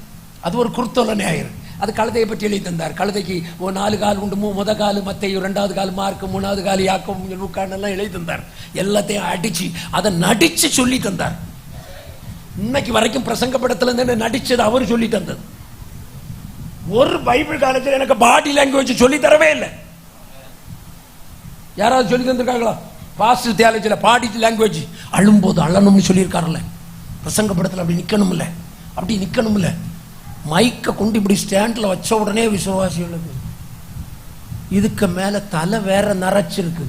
அது ஒரு குருத்தோல ஞாயிறு, அது கழுதையை பற்றி எழுதி தந்தார். கழுதைக்கு 4 கால் உண்டு, முத கால் மத்தேயு, 2வது கால் மார்க்கு, 3வது கால் யாக்கோபு, லூக்கான்னு எல்லாம் எழுதி தந்தார். எல்லாத்தையும் அடிச்சு அதை நடிச்சு சொல்லி தந்தார். இன்னைக்கு வரைக்கும் பிரசங்க படத்துல இருந்து நடிச்சது அவர் சொல்லி தந்தது. ஒரு பைபிள் காலத்தில் எனக்கு பாடி லாங்குவேஜ் சொல்லி தரவே இல்லை. யாராவது சொல்லி தந்திருக்காங்களா? பாஸ்டர் தியாலஜில பாடி லாங்குவேஜ் அழும்போது அழணும்னு சொல்லியிருக்காருல்ல, பிரசங்க படத்தில் அப்படி நிக்கணும் இல்ல. மைக்கை கொண்டு இப்படி ஸ்டாண்டில் வச்ச உடனே விசுவாசிகளுக்கு இதுக்கு மேலே தலை வேற நரைச்சிருக்கு.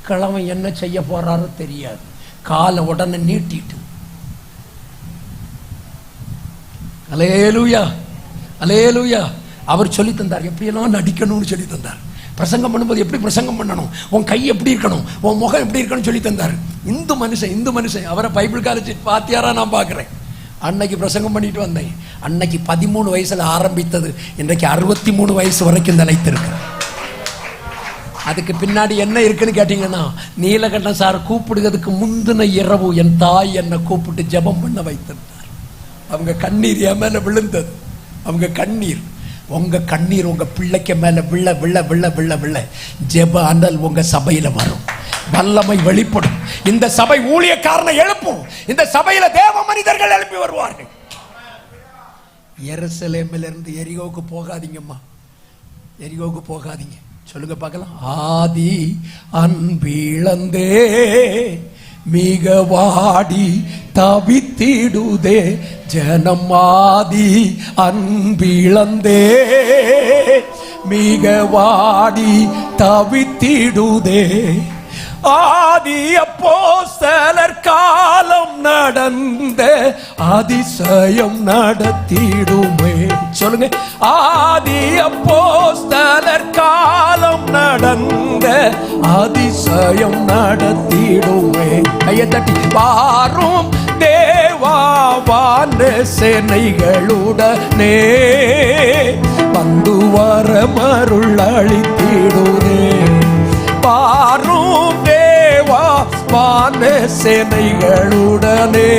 கிழமை என்ன செய்ய போறாரோ தெரியாது. காலை உடனே நீட்டிட்டு அல்லேலூயா அல்லேலூயா. அவர் சொல்லி தந்தார் எப்படியெல்லாம் நடிக்கணும்னு சொல்லி தந்தார். பிரசங்கம் பண்ணும்போது எப்படி பிரசங்கம் பண்ணணும், உன் கை எப்படி இருக்கணும், உன் முகம் எப்படி இருக்கணும் சொல்லி தந்தார். இந்து மனுஷன் அவரை பைபிள் காலேஜ் பாத்தியாரா நான் பார்க்குறேன். அன்னைக்கு பிரசங்கம் பண்ணிட்டு வந்தேன். அன்னைக்கு 13 வயசுல ஆரம்பித்தது இன்றைக்கு 63 வயசு வரைக்கும் நிலைத்திருக்கு. அதுக்கு பின்னாடி என்ன இருக்குன்னு கேட்டீங்கன்னா, நீலகண்டன் சார் கூப்பிடுறதுக்கு முந்தின இரவு என் தாய் என்னை கூப்பிட்டு ஜெபம் பண்ண வைத்திருந்தார். அவங்க கண்ணீர் என் மேல விழுந்தது. அவங்க கண்ணீர், உங்க கண்ணீர் உங்க பிள்ளைக்கு மேல விழ விழ விழ விழ விழ ஜெப அனல் உங்க சபையில வரும், வல்லமை வெளிப்படும். இந்த சபை ஊழியக்காரனை எழுப்பும். இந்த சபையில தேவ மனிதர்கள் எழுப்பி வருவார்கள். எருசலேமில் இருந்து எரிகோவுக்கு போகாதீங்கம்மா, எரிகோவுக்கு போகாதீங்க. சொல்லுங்க பார்க்கலாம். ஆதி அன்பிழந்தே மிக வாடி தவித்திடுதே ஜனம், ஆதி அன்பிழந்தே மிக வாடி தவித்திடுதே. ஆதி அப்போஸ்தலர் காலம் நடந்த அதிசயம் நடத்திடுமே. சொல்லுங்க. ஆதி அப்போஸ்தலர் காலம் நடந்த அதிசயம் நடத்திடுமே. கையை தட்டி பாரும் தேவாவான சேனைகளுடனே வந்து வர மருள் அளித்திடுதே. பாரும் தேவா வான சேனைகளுடனே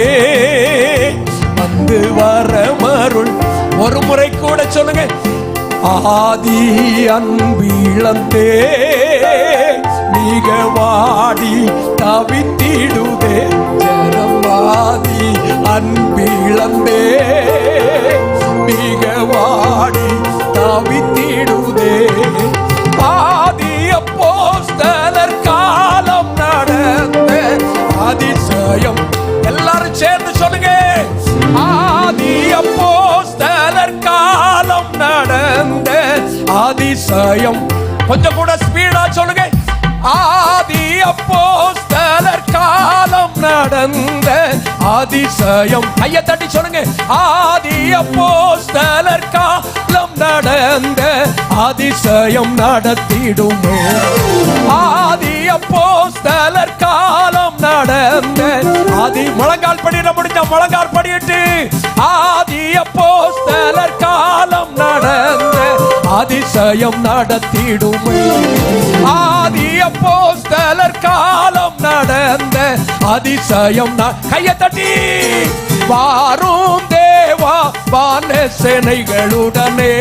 வந்து வர மருள். ஒரு முறை கூட சொல்லுங்க. ஆதி அன்பிழந்தே மிக வாடி தவித்திடுதே ஜனம், ஆதி அன்பிழந்தே மிக வாடி தவித்திடுதே. ஆதி அப்போஸ்தலர் காலம் நடந்த அதிசயம். எல்லாரும் சேர்ந்து சொல்லுங்க. ஆதி அப்போஸ்தலர் காலம் நடந்த அதிசயம். கொஞ்சம் கூட ஸ்பீடா சொல்லுங்க. ஆதி அப்போஸ்தலர் காலம் நடந்த அதிசயம். கையை தட்டி சொல்லுங்க. ஆதி அப்போஸ்தலர் காலம் நடந்த அதிசயம் நடத்திடுமே. ஆதி அப்போஸ்தலர் காலம் நடந்த முழங்கால் படியிட முடிஞ்ச முழங்கால் படியிட்டு. ஆதி அப்போஸ்தலர் காலம் நடந்த அதிசயம் நடத்திடுமே. ஆதி அப்போஸ்தலர் காலம் நடந்த அதிசயம். கையை தட்டி வாரும் தேவா வான சேனைகளுடனே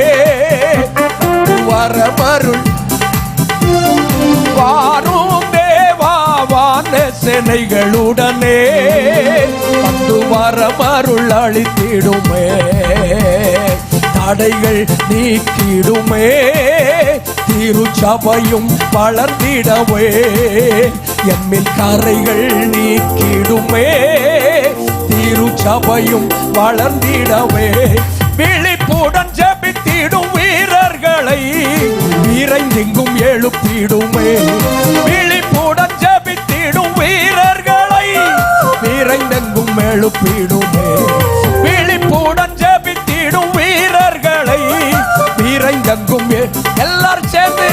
வரமருள். வாரும் தேவா வான சேனைகளுடனே வந்து வரமருள் அளித்திடுமே. தடைகள் நீக்கிடுமே, திருச்சபையும் வளர்ந்திடவே. எம்மில் கரைகள் நீக்கிடுமே, திருச்சபையும் வளர்ந்திடவே. விழிப்புடன் ஜெபித்திடும் வீரர்களை விரைந்தெங்கும் எழுப்பிடுமே. விழிப்புடன் ஜெபித்திடும் வீரர்களை விரைந்தெங்கும் எழுப்பிடுமே. விழிப்புடன் ஜெபித்திடும் வீரர்களை விரைந்தெங்கும். எல்லாரும் சேர்ந்து.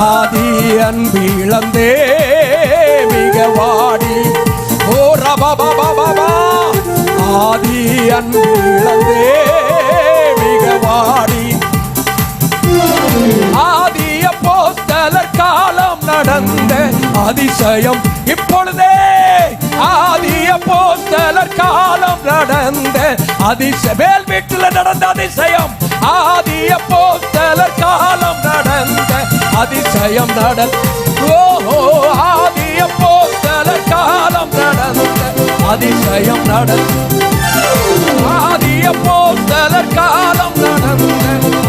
ஆதி அன்பிழந்தே மிக வாடி. ஓ ரபா பாபா பாபா. ஆதி அன்பிழந்தே மிக வாடி. ஆதி அப்போஸ்தலர் காலம் நடந்த அதிசயம் இப்பொழுதே. ஆதி அப்போஸ்தலர் காலம் நடந்த அதிசயம். மேல் வீட்டில் நடந்த அதிசயம். ஆதி அப்போஸ்தலர் காலம் நடந்த அதிசயம் ஓஹோ. ஆதி அப்போஸ்தலர் காலம் நடந்த அதிசயம் ஆதி அப்போஸ்தலர் காலம் நடந்த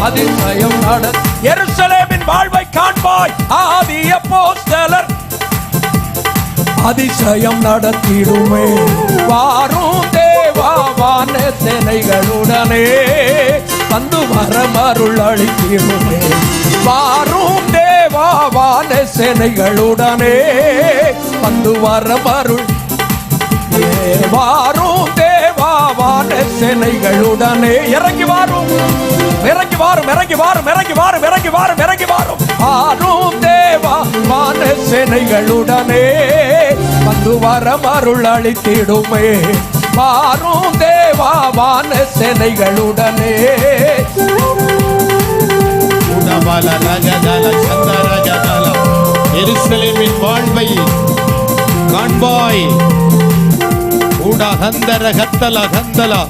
அதிசயம் எருசலேமின் வாழ்வை காண்பாய். ஆதி அப்போஸ்தலர் அதிசயம் நடத்திடுமே. வாரும் தேவா வான சேனைகளுடனே வந்து வரமருள் அளித்திடுமே. வாரும் தேவா வான சேனைகளுடனே வந்து வரமருள். வாரும் தேவா வான சேனைகளுடனே இறங்கி வாரும், இறங்கி வாரும், இறங்கி வாரும், இறங்கி வாரும், இறங்கி வாரும், இறங்கி வாரும். வாரும் தேவா வான சேனைகளுடனே வந்து வரமருள் அளித்திடுமே. வாரும் தேவா வான சேனைகளுடனே. எருசலேமின் வாழ்வை காண்பாய். ஊடா கந்தர கத்தல கந்தலா